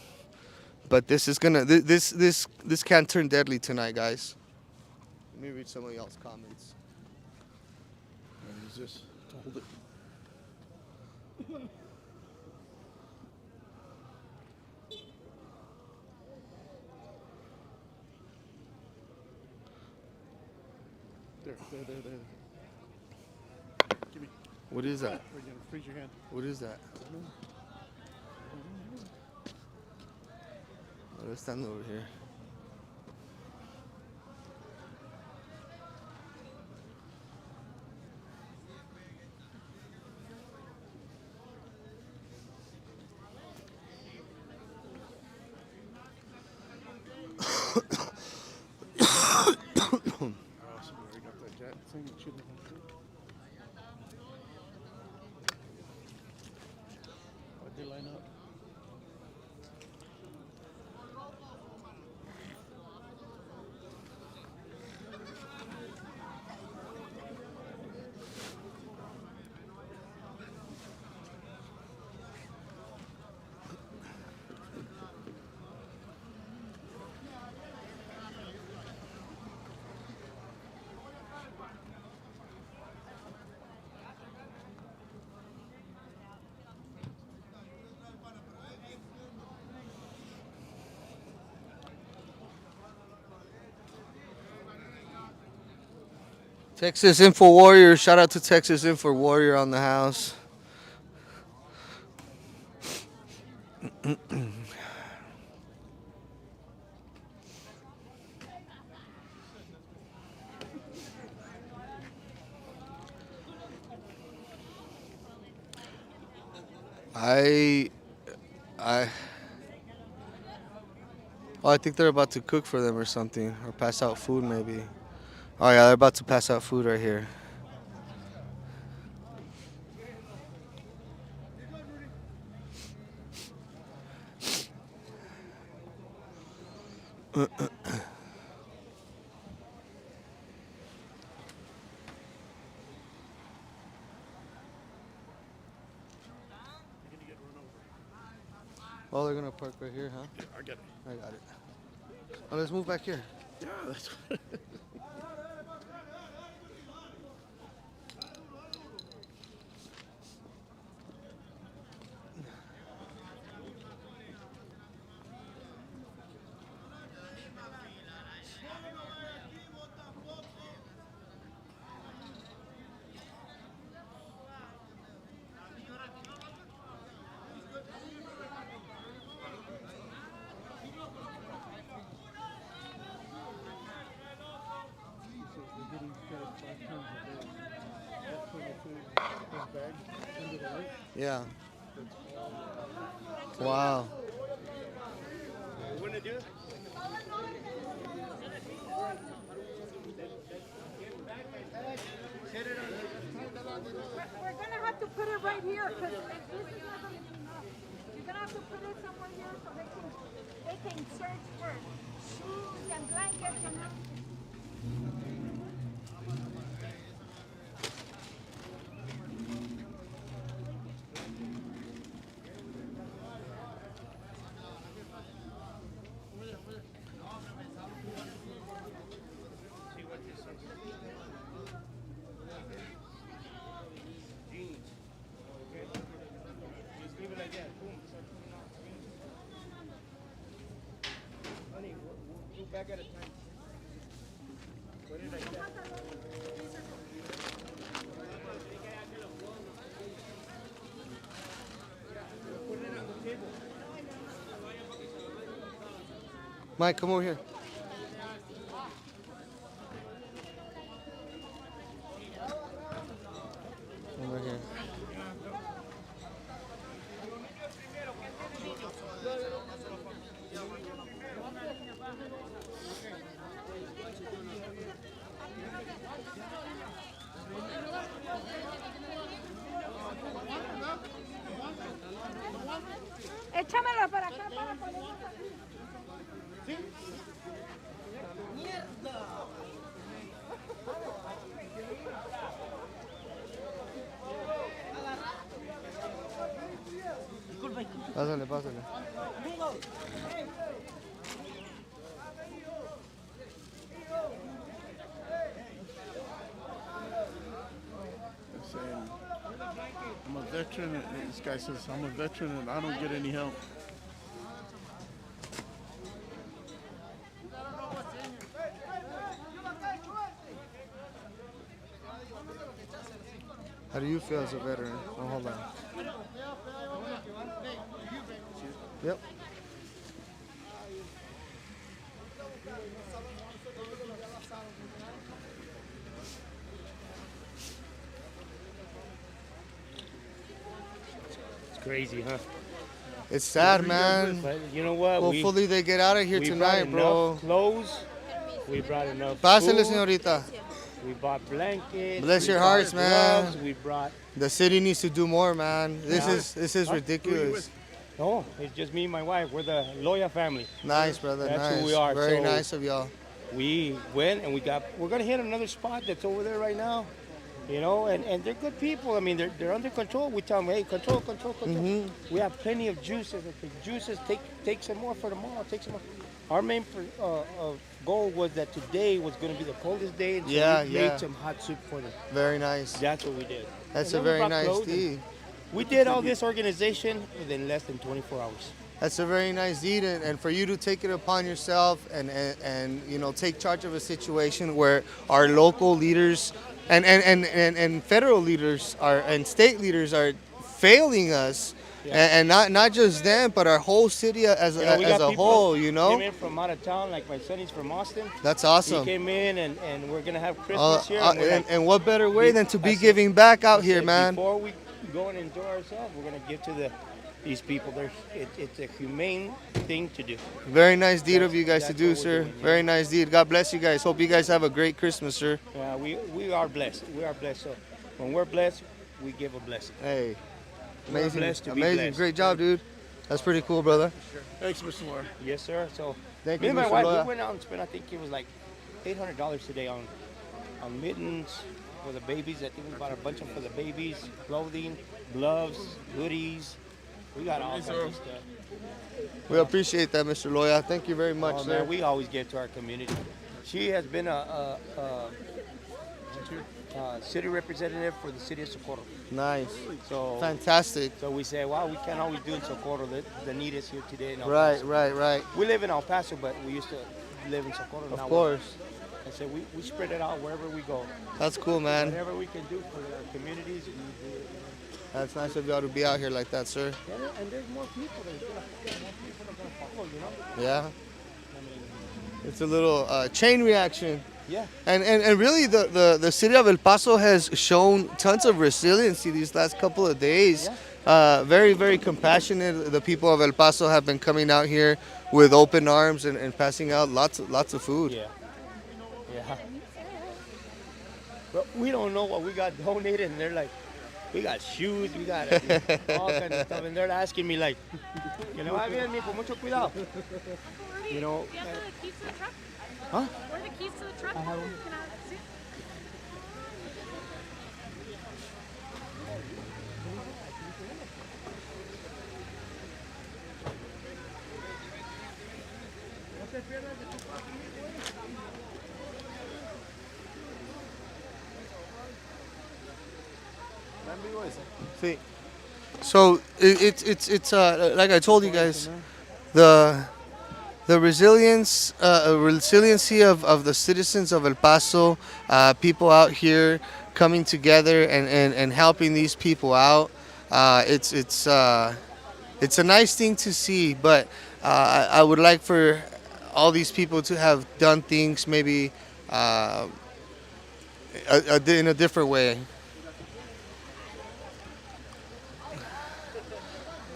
But this is gonna this can turn deadly tonight, guys. Let me read some of y'all's comments. What is this? To hold it. There. Give me. What is that? We're gonna freeze your hand. What is that? Oh, let's stand over here. Awesome. We already got that jet thing. It shouldn't have been good. Why'd they line up? Texas Info Warrior, shout out to Texas Info Warrior on the house. I think they're about to cook for them or something, or pass out food maybe. Oh yeah, they're about to pass out food right here. Oh, they're gonna park right here, huh? Yeah, I get it. I got it. Oh, let's move back here. Yeah, that's. Yeah. Wow. We're gonna have to put it right here because this is not gonna be enough. You're gonna have to put it somewhere here so they can search for shoes and blankets and everything. Mike, come over here. Over here. Échamelo para acá para ponerlo aquí. Pásale, pásale. Saying, I'm a veteran, and this guy says, I'm a veteran and I don't get any help. How do you feel as a veteran? Oh, hold on. Yep. It's crazy, huh? It's sad, man. But you know what? Hopefully they get out of here we tonight, brought bro. enough clothes. We brought enough Pásale, food. señorita. We bought blankets. Bless we your bought hearts, man. gloves, We brought. The city needs to do more, man. This is Huh? ridiculous. No, it's just me and my wife. We're the Loya family. Nice, brother. That's nice. who we are. Very So nice of y'all. we went and we're gonna hit another spot that's over there right now. You know, and they're good people. I mean, they're under control. We tell them, hey, control. We have plenty of juices. If the juices, take some more for tomorrow. Take some more. Our main goal was that today was going to be the coldest day, and so we made some hot soup for them. Very nice. That's what we did. That's And a then we very brought nice clothes, and deed. We did all this organization within less than 24 hours. That's a very nice deed, and for you to take it upon yourself and you know take charge of a situation where our local leaders and federal leaders are and state leaders are failing us, and not just them, but our whole city as We a got people whole. You know, came in from out of town, like my son, he's from Austin. that's awesome. He came in, and we're gonna have Christmas here. And we're like, and what better way than to be I said- giving back out I here, said, man? Before we go and enjoy ourselves, we're gonna give to these people. It's a humane thing to do. Very nice deed of you guys to That's do, what we're sir. doing, yeah. Very nice deed. God bless you guys. Hope you guys have a great Christmas, sir. We are blessed. We are blessed. So when we're blessed, we give a blessing. Hey, We're amazing, blessed to be amazing, blessed. great job, dude. That's pretty cool, brother. Thanks, Mr. Moore. Yes, sir. So Thank Me you, and my Mr. wife, we Loya. went out and spent, I think it was like $800 today on mittens for the babies. I think we bought a bunch of for the babies, clothing, gloves, hoodies. We got all kinds of stuff. We appreciate that, Mr. Loya. Thank you very much, Oh sir. man, we always give to our community. She has been a city representative for the city of Socorro. Nice. So Fantastic. So we say, wow, we can't always do in Socorro. The need is here today in El Right, Paso. right. We live in El Paso, but we used to live in Socorro. Of now course. I said we spread it out wherever we go. That's cool, man. Whatever we can do for our communities, we do it. That's nice of y'all to be out here like that, sir. And there's more people that are gonna follow, you know? Yeah. It's a little chain reaction. Yeah. And really, the city of El Paso has shown tons of resiliency these last couple of days. Very, very compassionate. The people of El Paso have been coming out here with open arms and passing out lots of food. Yeah. But we don't know what we got donated, and they're like, we got shoes, we got all kinds of stuff, and they're asking me like, que le va bien, mijo, mucho cuidado. You know. Do you have the keys to the truck? Huh? Where are the keys to the truck? I have them. Can I see? See, so it's like I told you guys, the resiliency of the citizens of El Paso, people out here coming together and helping these people out. It's a nice thing to see, but I would like for all these people to have done things maybe in a different way.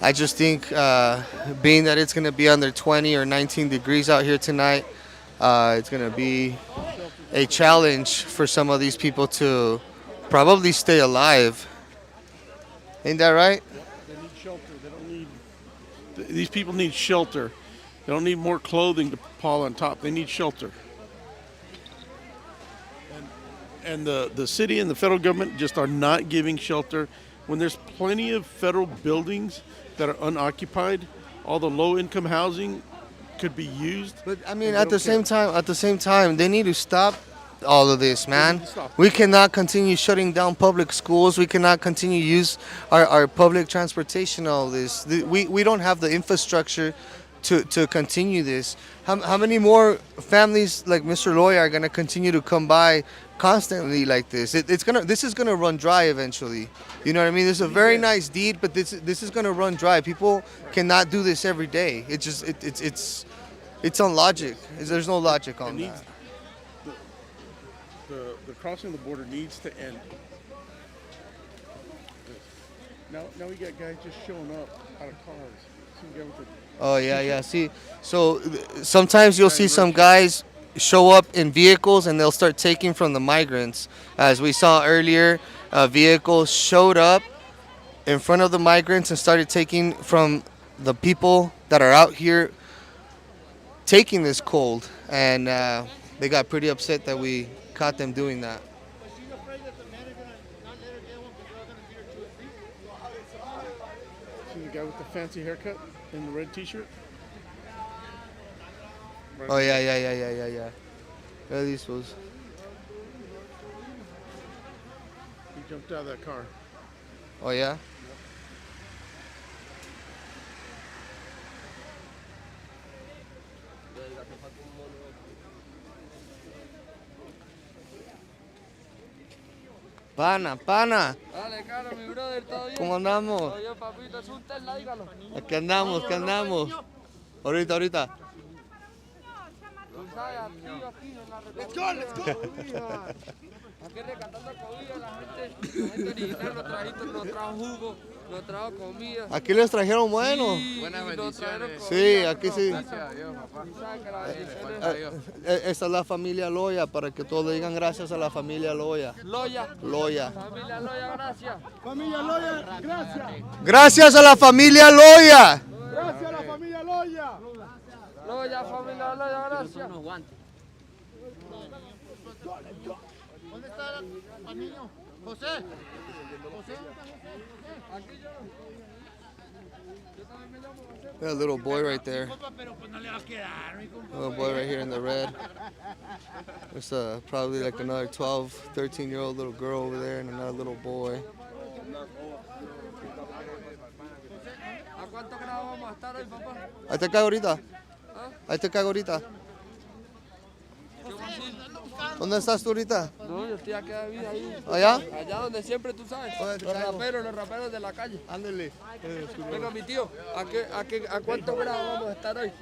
I just think being that it's going to be under 20 or 19 degrees out here tonight, it's going to be a challenge for some of these people to probably stay alive. Ain't that right? They need shelter. They don't need. These people need shelter. They don't need more clothing to pile on top. They need shelter. And the city and the federal government just are not giving shelter when there's plenty of federal buildings that are unoccupied. All the low-income housing could be used. But I mean, at the same time, they need to stop all of this, man. We cannot continue shutting down public schools. We cannot continue use our public transportation. All this, we don't have the infrastructure to continue this. How many more families like Mr. Loya are gonna continue to come by constantly like this? This is gonna run dry eventually. You know what I mean? This is a very nice deed, but this is gonna run dry. People cannot do this every day. It's on logic. There's no logic on that. The crossing the border needs to end. Now we got guys just showing up out of cars. Some guy with the Oh yeah. See, so sometimes you'll see some guys show up in vehicles and they'll start taking from the migrants. As we saw earlier, vehicles showed up in front of the migrants and started taking from the people that are out here taking this cold, and they got pretty upset that we caught them doing that. See the guy with the fancy haircut in the red t-shirt? Oh yeah. Yeah, these fools. He jumped out of that car. Oh yeah. Pana. Dale, caro, mi brother, ¿todo bien? ¿Cómo andamos? Todo bien, papito, es un Tesla, dígalo. Aquí andamos. Ahorita. Tú sabes, aquí, en la República. Aquí rescatando comida, la gente original nos trajo jugo, nos trajo comida. Aquí les trajeron bueno. Sí, Buenas nos trajeron bendiciones. comida, Sí, aquí sí. Gracias a Dios, papá. Tú sabes que la bendición Gracias a Dios. Esta es la familia Loya, para que todos le digan gracias a la familia Loya. Loya. Loya. Familia Loya, gracias. Familia Loya, gracias. Gracias a la familia Loya. Gracias a la familia Loya. No, ya familia, no, ya gracias. ¿Dónde está el niño? José. José, ¿dónde está José? Aquí yo. Yo también me llamo José. That little boy right there. Pero pues no le va a quedar, mi compa. Little boy right here in the red. There's probably like another 12, 13-year-old little girl over there and another little boy. ¿A cuántos grados vamos a estar hoy, papá? Ahí te cago ahorita. Ahí te cago ahorita. ¿Qué va a decir? ¿Dónde estás tú ahorita? No, yo estoy aquí ahí. ¿Allá? Allá donde siempre tú sabes. Los raperos de la calle. Ándale. Venga, mi tío, ¿a cuántos grados vamos a estar hoy?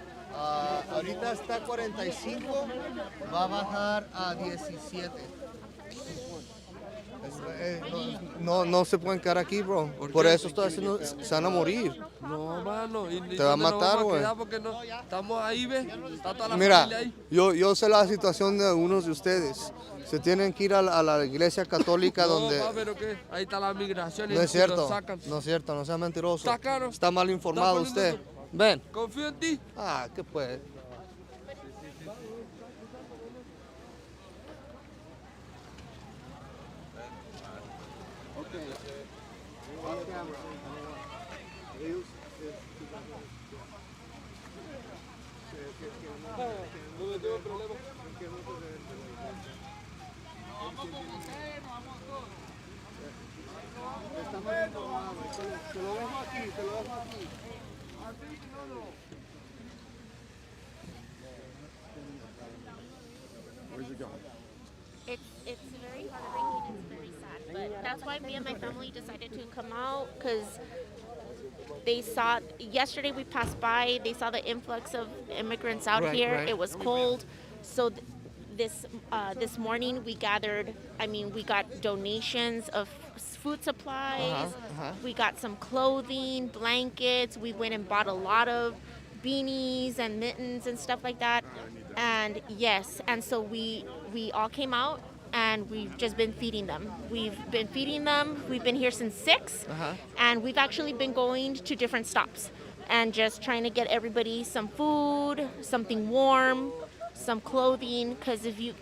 Ahorita está 45, va a bajar a 17. No se pueden quedar aquí, bro. Por eso estoy haciendo, se van a morir. No, mano. Te va a matar, güey. Porque no, estamos ahí, ¿ves? Está toda la Mira, familia ahí. yo sé la situación de unos de ustedes. Se tienen que ir a la iglesia católica donde... No, pero ¿qué? Ahí está la migración. No es y los cierto, sacan. no es cierto, no sea mentiroso. Está claro. Está mal informado Está usted. poniendo Ven. Confío en ti. Ah, ¿qué puede? Te lo dejo aquí, te lo dejo aquí. Where's it going? It's very heartbreaking. It's very sad, but that's why me and my family decided to come out because they saw yesterday we passed by. They saw the influx of immigrants out here. Right. It was cold, so this morning we gathered. I mean, we got donations of food supplies. We got some clothing, blankets. We went and bought a lot of beanies and mittens and stuff like that. And yes, and so we all came out and we've just been feeding them. We've been feeding them. We've been here since 6, and we've actually been going to different stops and just trying to get everybody some food, something warm, some clothing, because if you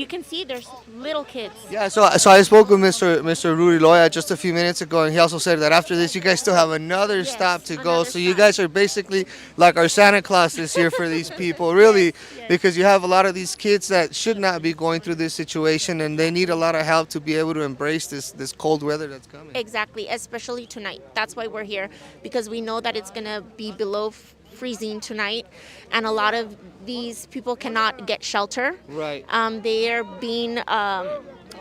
can see, there's little kids. Yeah, so I spoke with Mr. Rudy Loya just a few minutes ago, and he also said that after this, you guys still have another stop to go. another So you stop. guys are basically like our Santa Claus this year for these people, really, because you have a lot of these kids that should not be going through this situation, and they need a lot of help to be able to embrace this cold weather that's coming. Exactly, especially tonight. That's why we're here, because we know that it's gonna be below freezing tonight, and a lot of these people cannot get shelter. Right. They are being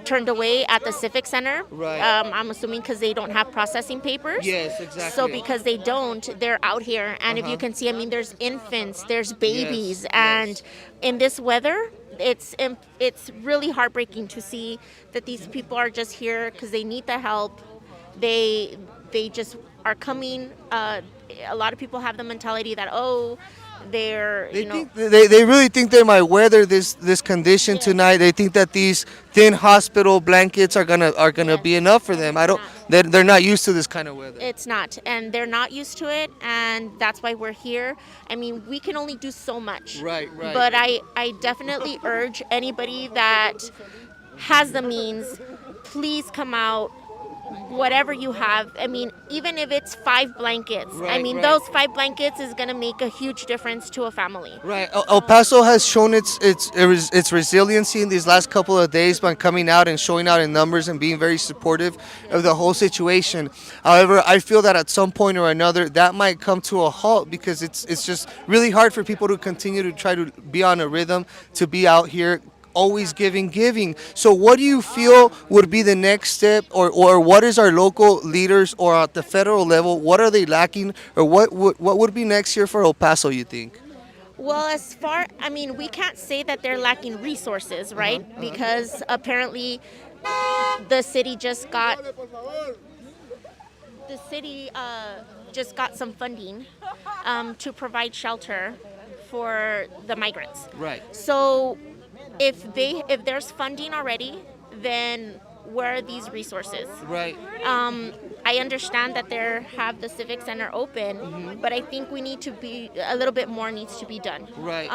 turned away at the Civic Center. Right. I'm assuming because they don't have processing papers. Yes, exactly. So because they don't, they're out here, and if you can see, I mean, there's infants, there's babies, and in this weather, it's really heartbreaking to see that these people are just here because they need the help. They just are coming. A lot of people have the mentality that they're They really think they might weather this condition tonight. They think that these thin hospital blankets are gonna be enough for them. They're not used to this kind of weather. It's not, and they're not used to it, and that's why we're here. I mean, we can only do so much. Right. But I definitely urge anybody that has the means, please come out. Whatever you have, I mean, even if it's 5 blankets, I mean, those 5 blankets is gonna make a huge difference to a family. Right. El Paso has shown its resiliency in these last couple of days by coming out and showing out in numbers and being very supportive of the whole situation. However, I feel that at some point or another that might come to a halt because it's just really hard for people to continue to try to be on a rhythm, to be out here always giving. So what do you feel would be the next step, or what is our local leaders or at the federal level, what are they lacking, or what would be next year for El Paso, you think? Well, I mean, we can't say that they're lacking resources, right? Because apparently the city just got some funding to provide shelter for the migrants. Right. So if there's funding already, then where are these resources? Right. I understand that they have the civic center open, but I think we need to be a little bit more needs to be done. Right.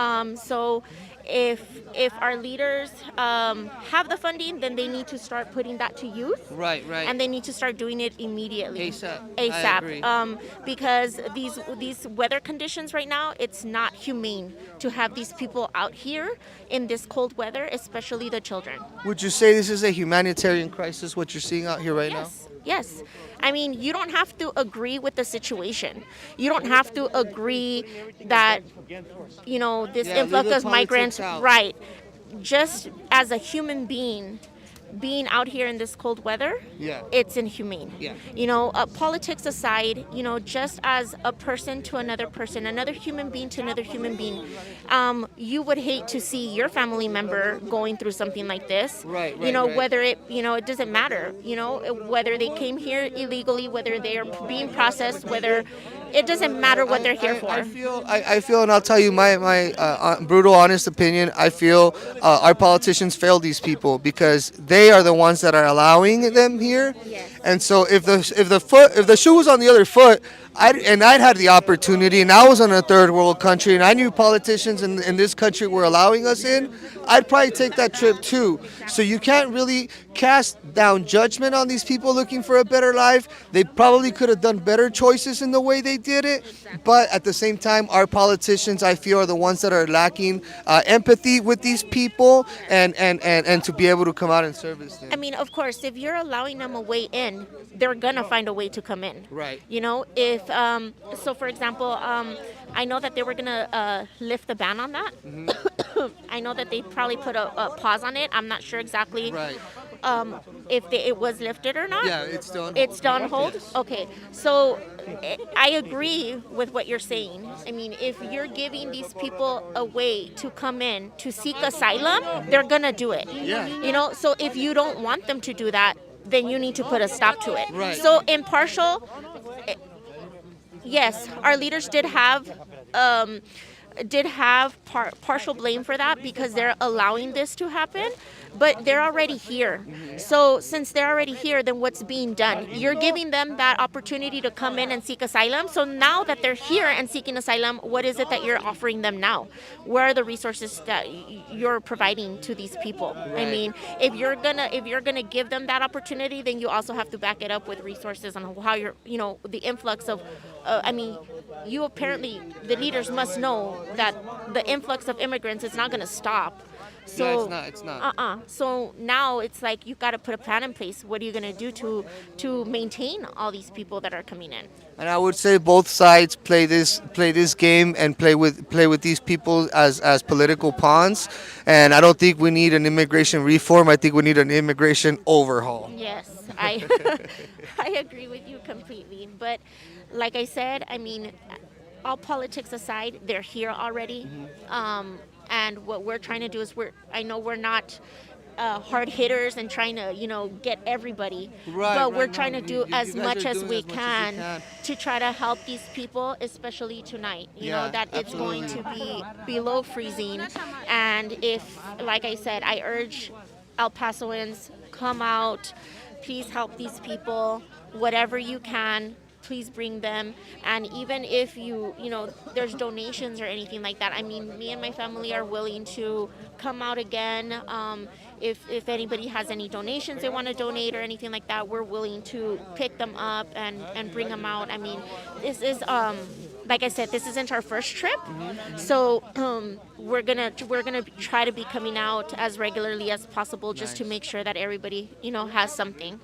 So if our leaders have the funding, then they need to start putting that to use. Right. And they need to start doing it immediately. ASAP. ASAP. I agree. Because these weather conditions right now, it's not humane to have these people out here in this cold weather, especially the children. Would you say this is a humanitarian crisis, what you're seeing out here right Yes. Yes. I mean, you don't have to agree with the situation. You don't have to agree that, this Yeah, influx leave the of migrants, politics out. right. Just as a human being out here in this cold weather, Yeah. it's inhumane. Yeah. Politics aside, just as a person to another person, another human being to another human being, you would hate to see your family member going through something like this. Right, right. Whether it doesn't matter, whether they came here illegally, whether they are being processed, whether it doesn't matter what they're here for. I feel, and I'll tell you my brutal, honest opinion. I feel our politicians fail these people because they are the ones that are allowing them here. Yes. And so if the shoe was on the other foot, I'd had the opportunity, and I was in a third world country, and I knew politicians in this country were allowing us in, I'd probably take that trip too. So you can't really cast down judgment on these people looking for a better life. They probably could have done better choices in the way they did it, but at the same time, our politicians, I feel, are the ones that are lacking empathy with these people and to be able to come out and service them. I mean, of course, if you're allowing them a way in, they're gonna find a way to come in. Right. If so, for example, I know that they were gonna lift the ban on that. I know that they probably put a pause on it. I'm not sure exactly. Right. If it was lifted or not. Yeah, it's still on It's still on hold? Yes. Okay. So I agree with what you're saying. I mean, if you're giving these people a way to come in to seek asylum, they're going to do it. Yeah. So if you don't want them to do that, then you need to put a stop to it. Right. So impartial, yes, our leaders did have partial blame for that because they're allowing this to happen, but they're already here. So since they're already here, then what's being done? You're giving them that opportunity to come in and seek asylum. So now that they're here and seeking asylum, what is it that you're offering them now? Where are the resources that you're providing to these people? I mean, if you're gonna give them that opportunity, then you also have to back it up with resources on how you're, the influx of. You apparently, the leaders must know that the influx of immigrants is not going to stop. So No, it's not. So now it's like you got to put a plan in place. What are you going to do to maintain all these people that are coming in? And I would say both sides play this game and play with these people as political pawns. And I don't think we need an immigration reform. I think we need an immigration overhaul. Yes, I I agree with you completely. But like I said, I mean, all politics aside, they're here already. And what we're trying to do is I know we're not hard hitters and trying to, get everybody. But we're trying to do as much as we can to try to help these people, especially tonight. You know, that it's going to be below freezing. And if, like I said, I urge El Pasoans, come out, please help these people, whatever you can. Please bring them. And even if there's donations or anything like that, I mean, me and my family are willing to come out again. If anybody has any donations they want to donate or anything like that, we're willing to pick them up and bring them out. I mean, this is, like I said, this isn't our first trip. So we're gonna try to be coming out as regularly as possible just to make sure that everybody, has something.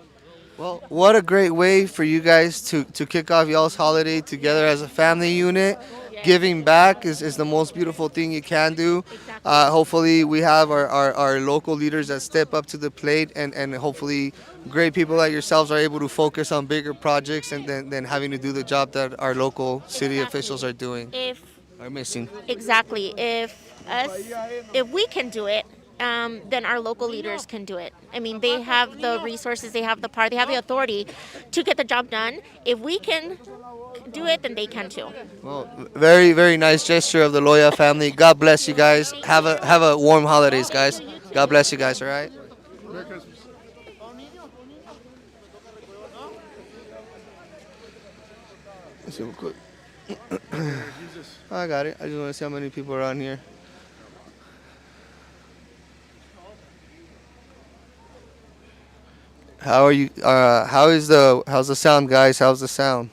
Well, what a great way for you guys to kick off y'all's holiday together as a family unit. Giving back is the most beautiful thing you can do. Hopefully we have our local leaders that step up to the plate and hopefully great people like yourselves are able to focus on bigger projects and then having to do the job that our local city officials are doing. Are missing. Exactly. If we can do it, then our local leaders can do it. I mean, they have the resources, they have the power, they have the authority to get the job done. If we can do it, then they can too. Well, very, very nice gesture of the Loya family. God bless you guys. Have a warm holidays, guys. God bless you guys, all right? Merry Christmas. Let's see real quick. Use this. I got it. I just want to see how many people are on here. How are you? How's the sound, guys? How's the sound?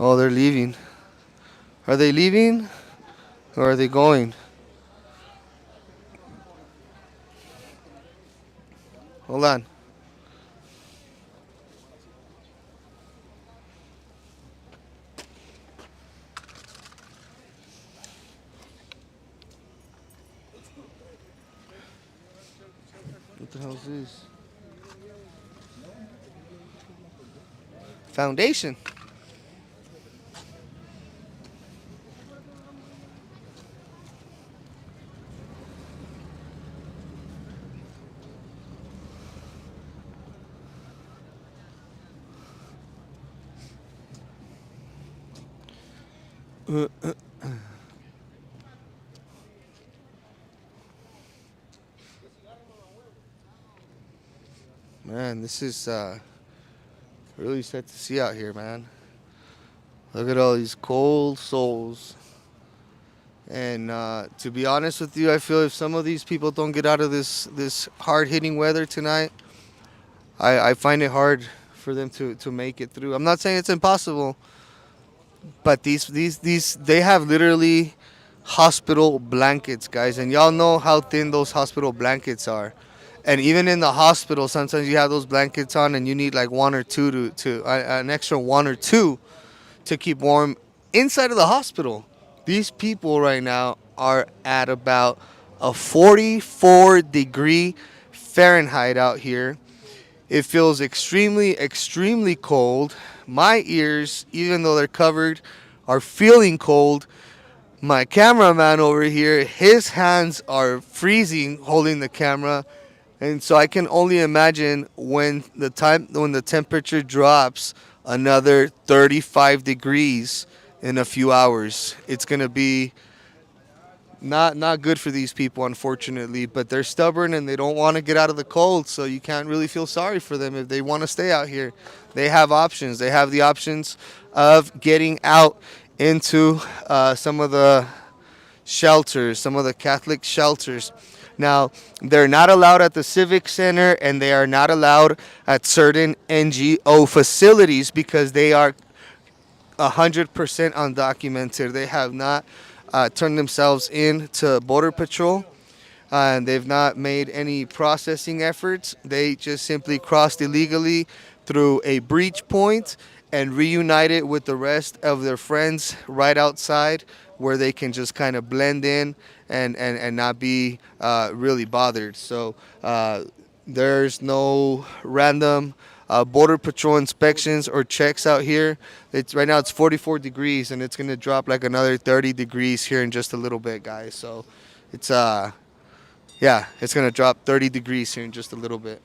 Oh, they're leaving. Are they leaving or are they going? Hold on. What the hell is this? Foundation. Man, this is really sad to see out here, man. Look at all these cold souls. And to be honest with you, I feel if some of these people don't get out of this hard-hitting weather tonight, I find it hard for them to make it through. I'm not saying it's impossible, but these they have literally hospital blankets, guys, and y'all know how thin those hospital blankets are. And even in the hospital, sometimes you have those blankets on, and you need like one or two to an extra one or two to keep warm inside of the hospital. These people right now are at about a 44-degree Fahrenheit out here. It feels extremely, extremely cold. My ears, even though they're covered, are feeling cold. My cameraman over here, his hands are freezing holding the camera. And so I can only imagine when the temperature drops another 35 degrees in a few hours. It's going to be not good for these people, unfortunately, but they're stubborn and they don't want to get out of the cold, so you can't really feel sorry for them if they want to stay out here. They have options. They have the options of getting out into some of the shelters, some of the Catholic shelters. Now, they're not allowed at the Civic Center and they are not allowed at certain NGO facilities because they are 100% undocumented. They have not turned themselves in to Border Patrol, and they've not made any processing efforts. They just simply crossed illegally through a breach point and reunited with the rest of their friends right outside where they can just kind of blend in and not be really bothered. So there's no random Border Patrol inspections or checks out here. It's right now it's 44 degrees and it's gonna drop like another 30 degrees here in just a little bit, guys. So it's yeah, it's gonna drop 30 degrees here in just a little bit.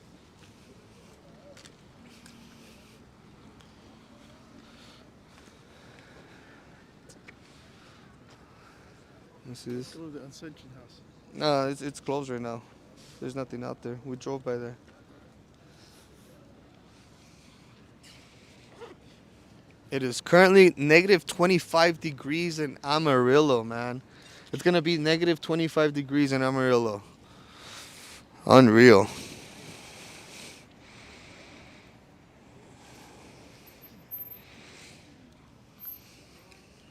This is Go to the Ascension House. no, it's closed right now. There's nothing out there. We drove by there. It is currently negative 25 degrees in Amarillo, man. It's going to be negative 25 degrees in Amarillo. Unreal.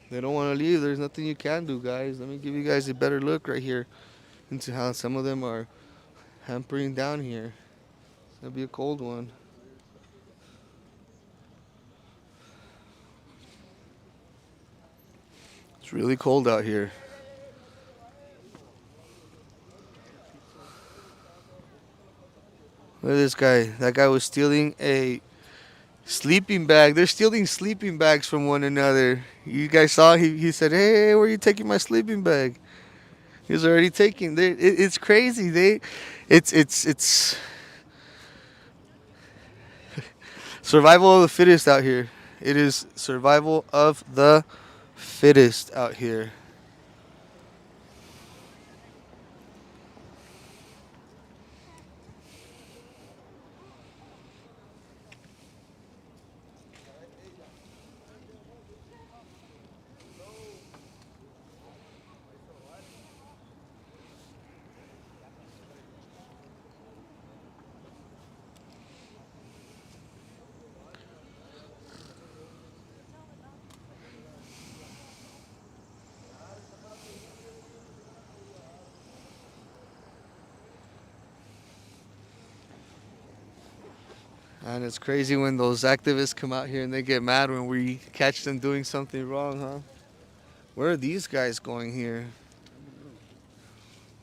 They don't want to leave. There's nothing you can do, guys. Let me give you guys a better look right here into how some of them are hampering down here. It's going to be a cold one. It's really cold out here. Look at this guy. That guy was stealing a sleeping bag. They're stealing sleeping bags from one another. You guys saw he said, "Hey, where are you taking my sleeping bag?" He's already taking. It's crazy. It's survival of the fittest out here. It is survival of the fittest out here. And it's crazy when those activists come out here and they get mad when we catch them doing something wrong, huh? Where are these guys going here?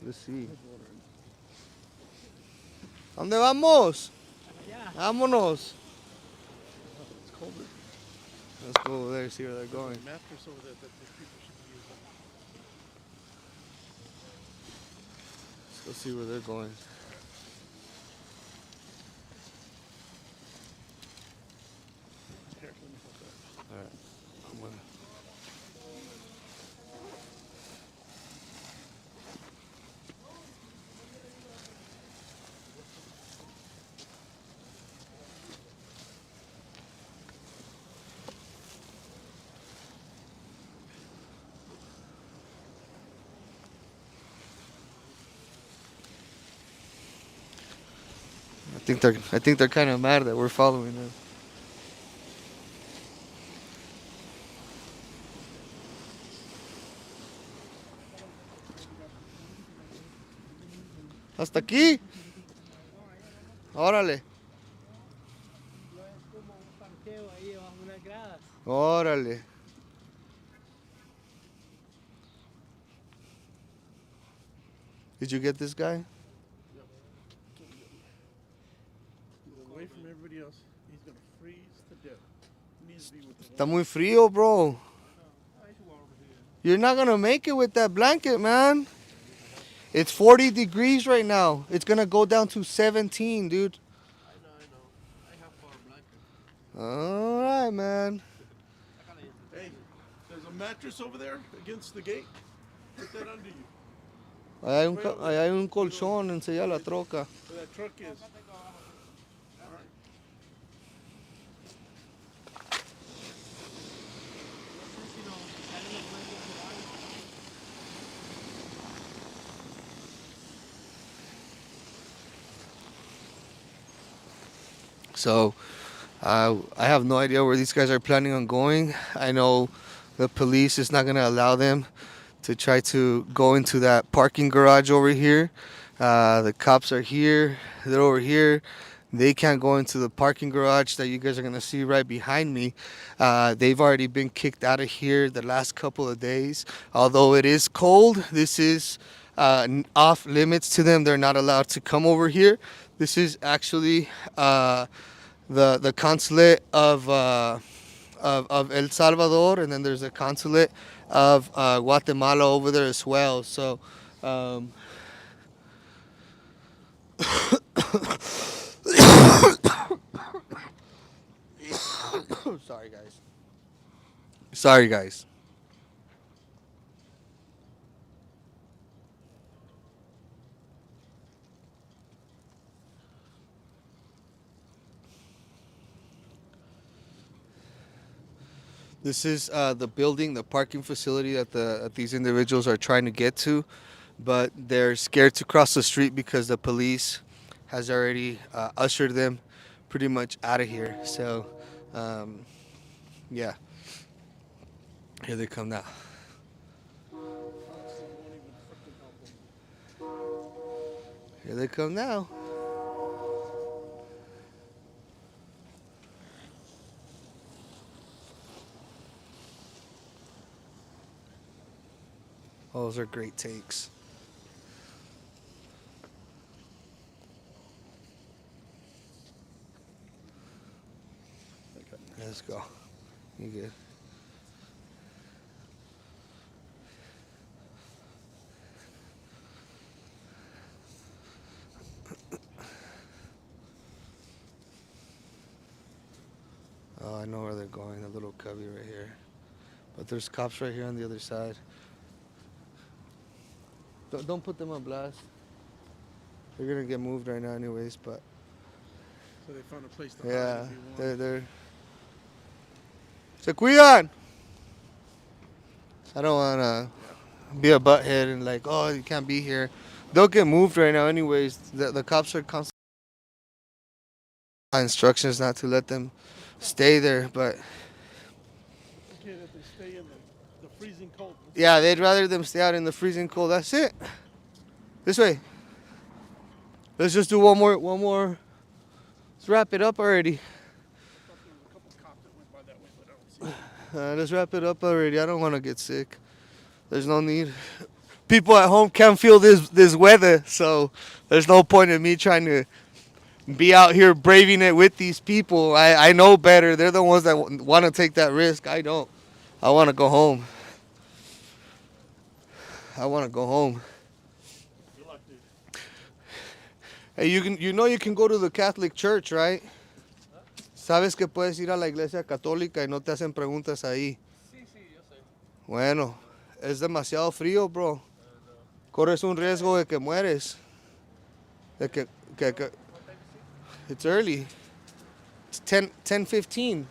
Let's see. ¿Dónde vamos? Vámonos. It's colder. Let's go over there and see where they're going. There's a mattress over there that these people should be using. Let's go see where they're going. Here, let me help that. All right. I'm gonna... I think they're kind of mad that we're following them. Hasta aquí. Órale. Órale. Did you get this guy? He's away from everybody else. He's gonna freeze to death. He needs to be with the Está muy frío, bro. You're not gonna make it with that blanket, man. It's 40 degrees right now. It's gonna go down to 17, dude. I know. I have for a blanket. All right, man. Hey, there's a mattress over there against the gate. Put that under you. Ahí hay un colchón, enseña la troca. Where that truck is. So, I have no idea where these guys are planning on going. I know the police is not going to allow them to try to go into that parking garage over here. The cops are here. They're over here. They can't go into the parking garage that you guys are going to see right behind me. They've already been kicked out of here the last couple of days. Although it is cold, this is off limits to them. They're not allowed to come over here. This is actually the consulate of El Salvador, and then there's a consulate of Guatemala over there as well. So, sorry guys. This is the building, the parking facility that these individuals are trying to get to, but they're scared to cross the street because the police has already ushered them pretty much out of here. So, yeah, here they come now. Here they come now. Oh, those are great takes. Let's go. You good? Oh, I know where they're going. A little cubby right here. But there's cops right here on the other side. Don't put them on blast. They're gonna get moved right now, anyways. But So they found a place to yeah, hide if you want. they're. Se cuidan. I don't wanna be a butthead and like, oh, you can't be here. They'll get moved right now, anyways. The cops are constantly instructions not to let them stay there, but Okay, that they stay in the freezing cold. yeah, they'd rather them stay out in the freezing cold. That's it. This way. Let's just do one more Let's wrap it up already. Thought there was a couple cops that went by that way, but I don't see them. Let's wrap it up already. I don't want to get sick. There's no need. People at home can't feel this weather, so there's no point in me trying to be out here braving it with these people. I know better. They're the ones that want to take that risk. I don't. I want to go home. I want to go home. Good luck, dude. Hey, you can go to the Catholic Church, right? Sabes que puedes ir a la iglesia católica y no te hacen preguntas ahí. Sí, sí, yo sé. Bueno, es demasiado frío, bro. Corres un riesgo de que mueres. De que it's early. It's 10:15.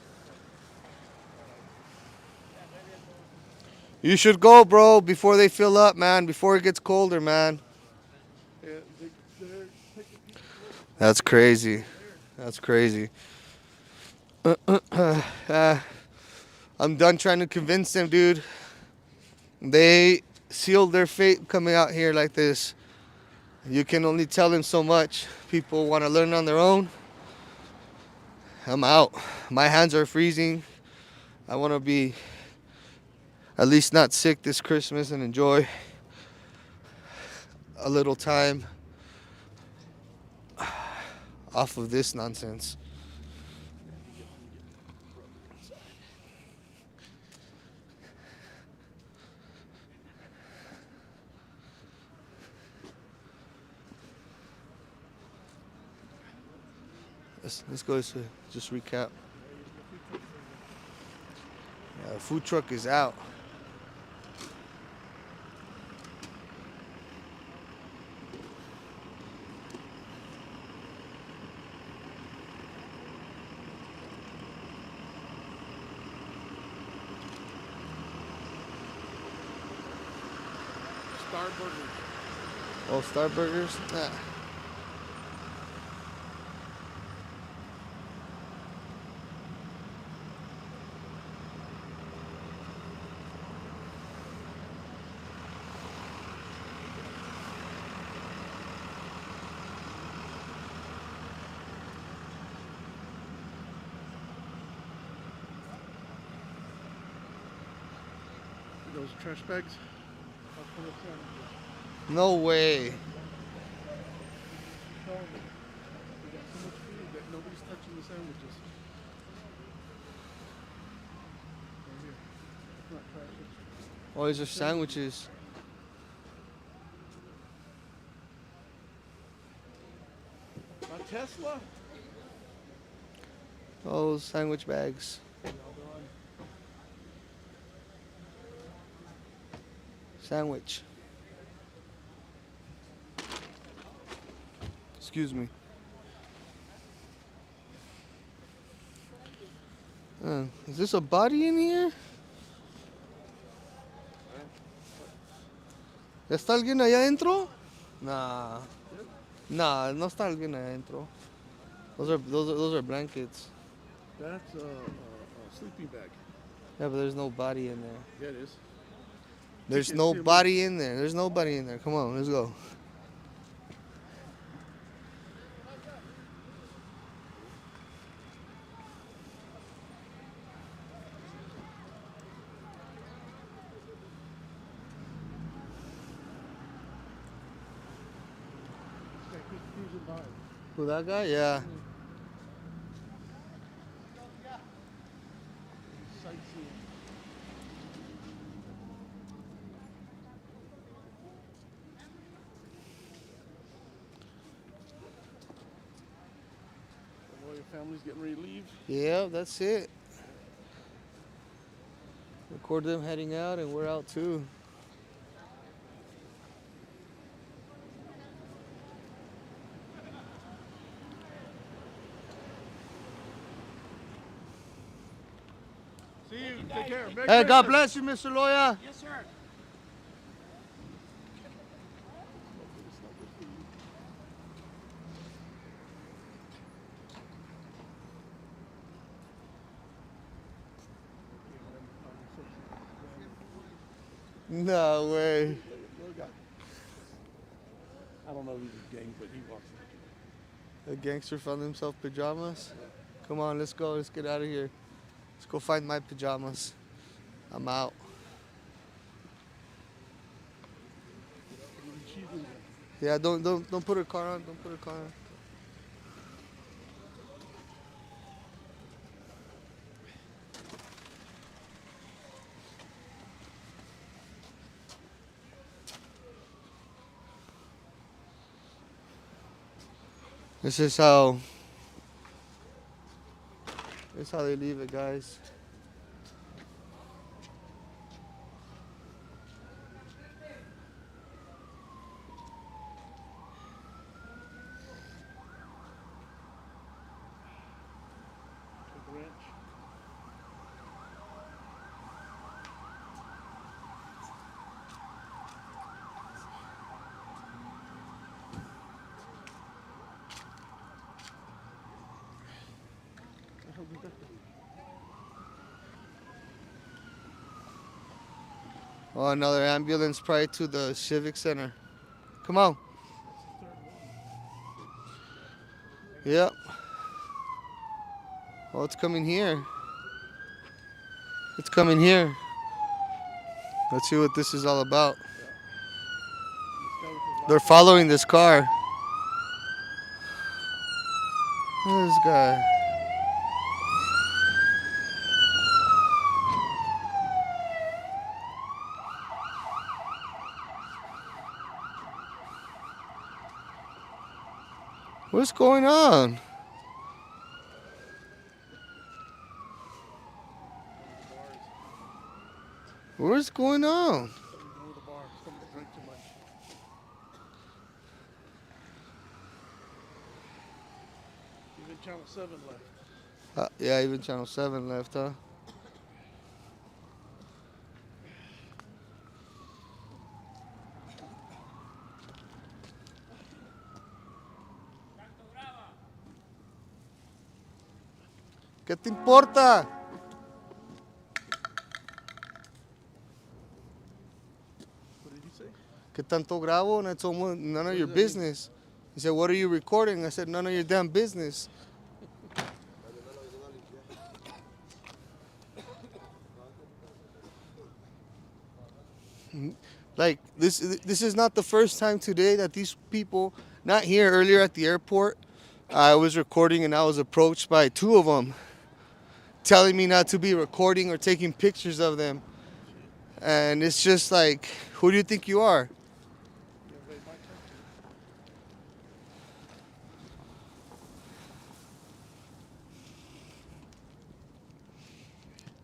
You should go, bro, before they fill up, man. Before it gets colder, man. Yeah, they're taking people. That's crazy. That's crazy. I'm done trying to convince them, dude. They sealed their fate coming out here like this. You can only tell them so much. People want to learn on their own. I'm out. My hands are freezing. I want to be at least not sick this Christmas and enjoy a little time off of this nonsense. Let's go to just recap. The food truck is out. Star Burgers. Oh, Star Burgers? Nah. Those trash bags. Are full of sandwiches. No way. Tell me. We got so much food that nobody's touching the sandwiches. Right here. It's not trash. Oh, these are sandwiches. A Tesla? Oh, sandwich bags. Sandwich. Excuse me. Is this a body in here? ¿Está alguien allá adentro? Nah. Nah, no está alguien allá adentro. Those are blankets. That's a sleeping bag. Yeah, but there's no body in there. Yeah, it is. There's Chicken no sandwich. body in there. There's nobody in there. Come on, let's go. Who, that guy? Yeah. Sightseeing. All your family's getting ready to leave. Yeah, that's it. Record them heading out, and we're out too. See you. Take care. Merry Hey, God Christmas. bless you, Mr. Loya. Yes, sir. No way. I don't know who's his gang, but he walks. A gangster found himself pajamas. Come on, let's go. Let's get out of here. Let's go find my pajamas. I'm out. Yeah, don't put her car on. Don't put her car on. This is how they leave it, guys. Oh, another ambulance probably to the Civic Center. Come on. Yep. Oh, it's coming here. It's coming here. Let's see what this is all about. They're following this car. Look at this guy. What's going on? What's going on? Even Channel 7 left. Yeah, even Channel 7 left, huh? ¿Qué te importa? What did he say? ¿Qué tanto grabo? And I told him, none of your business. He said, what are you recording? I said, none of your damn business. Like, this is not the first time today that these people, not here, earlier at the airport, I was recording and I was approached by two of them telling me not to be recording or taking pictures of them. And it's just like, who do you think you are?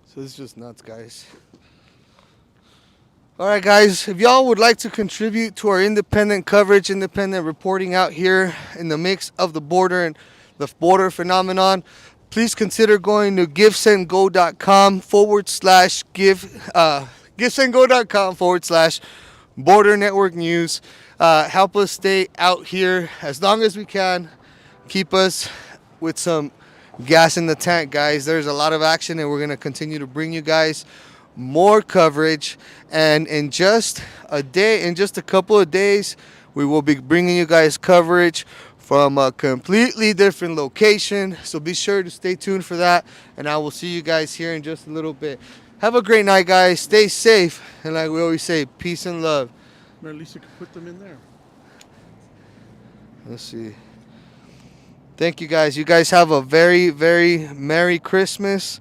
So it's just nuts, guys. All right, guys, if y'all would like to contribute to our independent coverage, independent reporting out here in the mix of the border and the border phenomenon, please consider going to givesendgo.com/border network news. Help us stay out here as long as we can. Keep us with some gas in the tank, guys. There's a lot of action, and we're going to continue to bring you guys more coverage. And in just a couple of days, we will be bringing you guys coverage from a completely different location. So be sure to stay tuned for that, and I will see you guys here in just a little bit. Have a great night, guys. Stay safe, and like we always say, peace and love. Or at least you could put them in there. Let's see. Thank you, guys. You guys have a very, very Merry Christmas.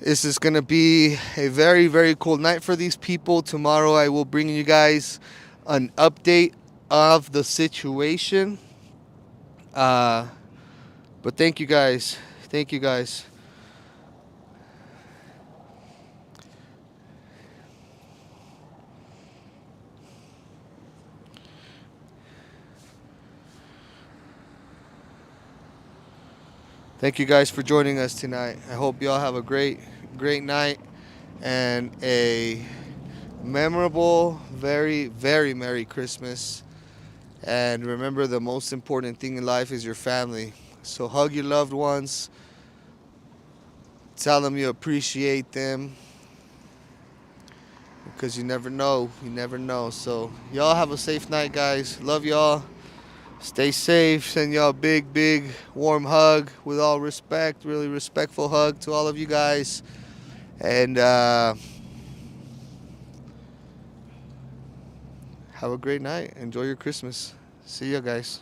This is going to be a very, very cold night for these people. Tomorrow I will bring you guys an update of the situation. But thank you, guys. Thank you, guys. Thank you guys for joining us tonight. I hope y'all have a great night and a memorable, very, very Merry Christmas. And remember, the most important thing in life is your family. So hug your loved ones. Tell them you appreciate them. Because you never know. You never know. So y'all have a safe night, guys. Love y'all. Stay safe. Send y'all a big, big, warm hug with all respect. Really respectful hug to all of you guys. And have a great night. Enjoy your Christmas. See ya, guys.